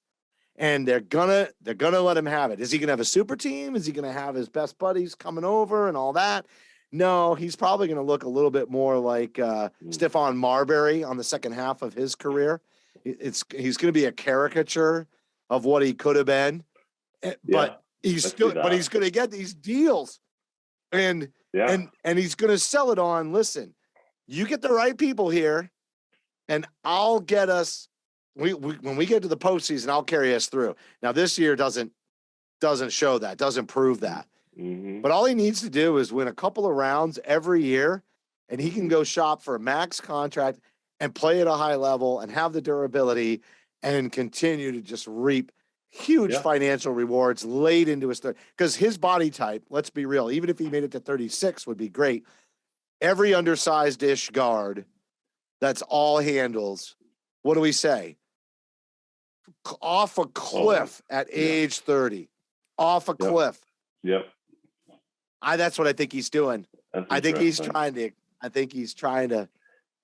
and they're gonna let him have it. Is he going to have a super team? Is he going to have his best buddies coming over and all that? No, he's probably going to look a little bit more like Stephon Marbury on the second half of his career. He's going to be a caricature of what he could have been, but he's going to get these deals, and he's going to sell it on. Listen, you get the right people here, and I'll get us. When we get to the postseason, I'll carry us through. Now this year doesn't show that, doesn't prove that. But all he needs to do is win a couple of rounds every year, and he can go shop for a max contract and play at a high level and have the durability and continue to just reap huge financial rewards late into his 30s. Because his body type, let's be real, even if he made it to 36 would be great. Every undersized-ish guard that's all handles, what do we say? Off a cliff at age 30. Off a cliff. Yep. That's what I think he's doing. I think he's trying to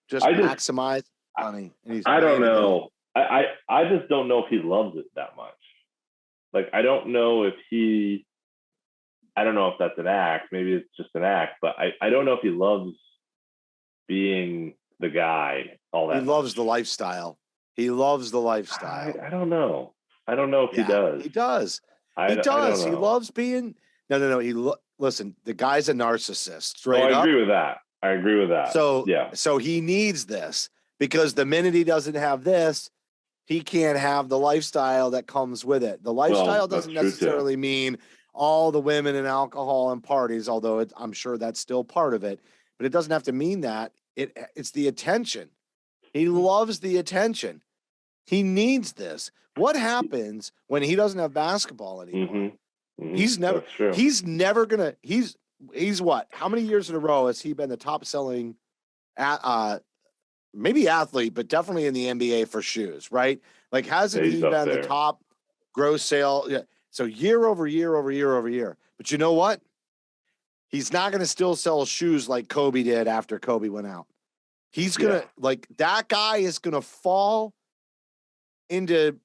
just maximize money. I don't know. I just don't know if he loves it that much. Like, I don't know if that's an act. Maybe it's just an act, but I don't know if he loves being the guy all that much. He loves the lifestyle. He loves the lifestyle. I don't know. I don't know if he does. He does. He does. He loves being. No. Listen, the guy's a narcissist. Straight up. I agree with that. So he needs this, because the minute he doesn't have this, he can't have the lifestyle that comes with it. The lifestyle doesn't necessarily mean all the women and alcohol and parties, although I'm sure that's still part of it. But it doesn't have to mean that. It's the attention. He loves the attention. He needs this. What happens when he doesn't have basketball anymore? He's never gonna. He's what? How many years in a row has he been the top selling, maybe athlete, but definitely in the NBA for shoes, right? Like, hasn't he been the top gross sale? Yeah. So year over year over year over year. But you know what? He's not going to still sell shoes like Kobe did after Kobe went out. He's going to, like, that guy is going to fall into,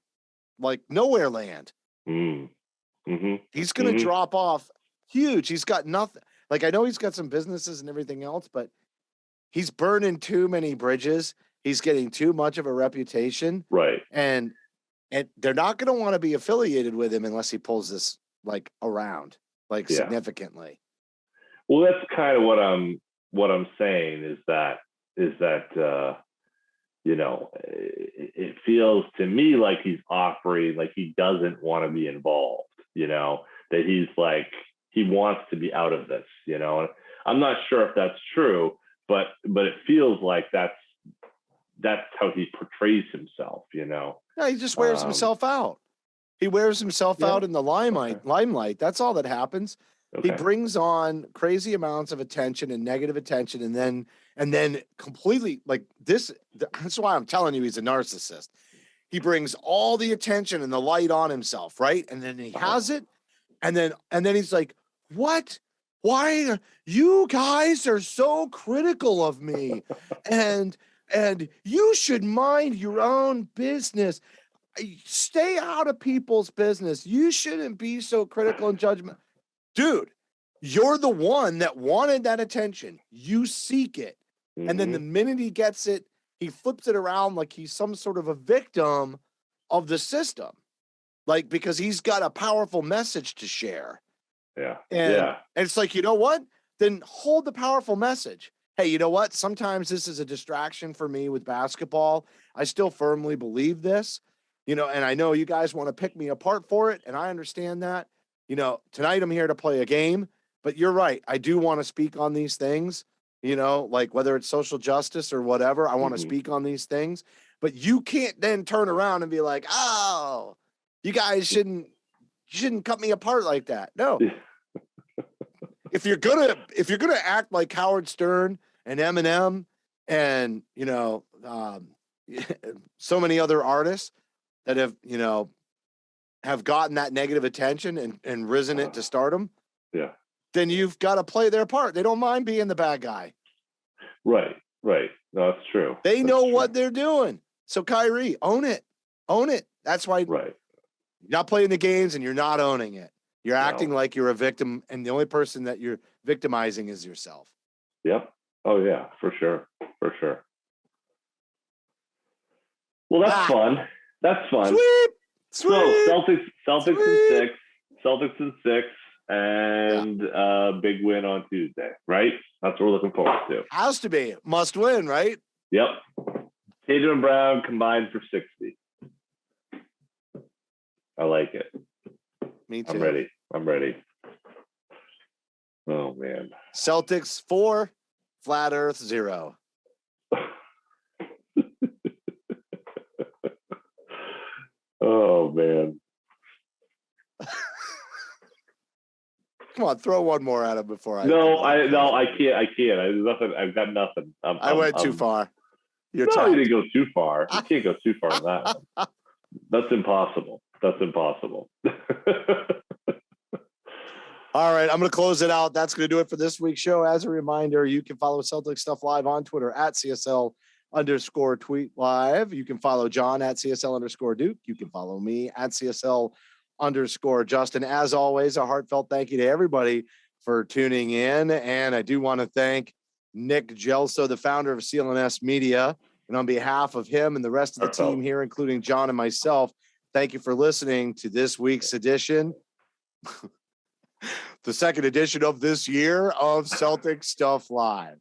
like, nowhere land. He's going to drop off huge. He's got nothing. Like, I know he's got some businesses and everything else, but he's burning too many bridges. He's getting too much of a reputation. Right. And they're not going to want to be affiliated with him unless he pulls this, like, around, like, significantly. Well, that's kind of what I'm saying is that you know, it feels to me like he's offering, like he doesn't want to be involved, you know, that he's like, he wants to be out of this, you know. I'm not sure if that's true, but it feels like that's how he portrays himself, you know. Yeah, he just wears himself out. He wears himself out in the limelight. That's all that happens. Okay. He brings on crazy amounts of attention and negative attention, and then completely, like, this. That's why I'm telling you, he's a narcissist. He brings all the attention and the light on himself, right? And then he has it, and then he's like, "What? Why you guys are so critical of me? and you should mind your own business. Stay out of people's business. You shouldn't be so critical and judgmental." Dude, you're the one that wanted that attention. You seek it. And then the minute he gets it, he flips it around like he's some sort of a victim of the system. Like, because he's got a powerful message to share. Yeah. And it's like, you know what? Then hold the powerful message. Hey, you know what? Sometimes this is a distraction for me with basketball. I still firmly believe this, you know, and I know you guys want to pick me apart for it. And I understand that. You know, tonight I'm here to play a game, but you're right. I do want to speak on these things, you know, like whether it's social justice or whatever. I want to speak on these things, but you can't then turn around and be like, "Oh, you guys shouldn't cut me apart like that." No. If you're gonna act like Howard Stern and Eminem and, you know, so many other artists that have, you know, have gotten that negative attention and risen it to stardom, then you've got to play their part. They don't mind being the bad guy. Right. No, that's true. They know what they're doing. So Kyrie, own it. That's why you're not playing the games and you're not owning it. You're acting like you're a victim, and the only person that you're victimizing is yourself. Yep. Oh yeah, for sure. Well, that's fun. Sweet. So Celtics in 6, and big win on Tuesday, right? That's what we're looking forward to. Has to be. Must win, right? Yep. Tatum and Brown combined for 60. I like it. Me too. I'm ready. Oh man. Celtics 4 Flat Earth 0. Oh man. Come on, throw one more at him before I. I can't. I've got nothing. I went too far. You didn't go too far. You can't go too far in that one. That's impossible. All right, I'm going to close it out. That's going to do it for this week's show. As a reminder, you can follow Celtics Stuff Live on Twitter at CSL_tweet live. You can follow John at CSL_Duke. You can follow me at CSL_Justin. As always, a heartfelt thank you to everybody for tuning in. And I do want to thank Nick Gelso, the founder of CLNS Media. And on behalf of him and the rest of the team here, including John and myself, thank you for listening to this week's edition. The second edition of this year of Celtic Stuff Live.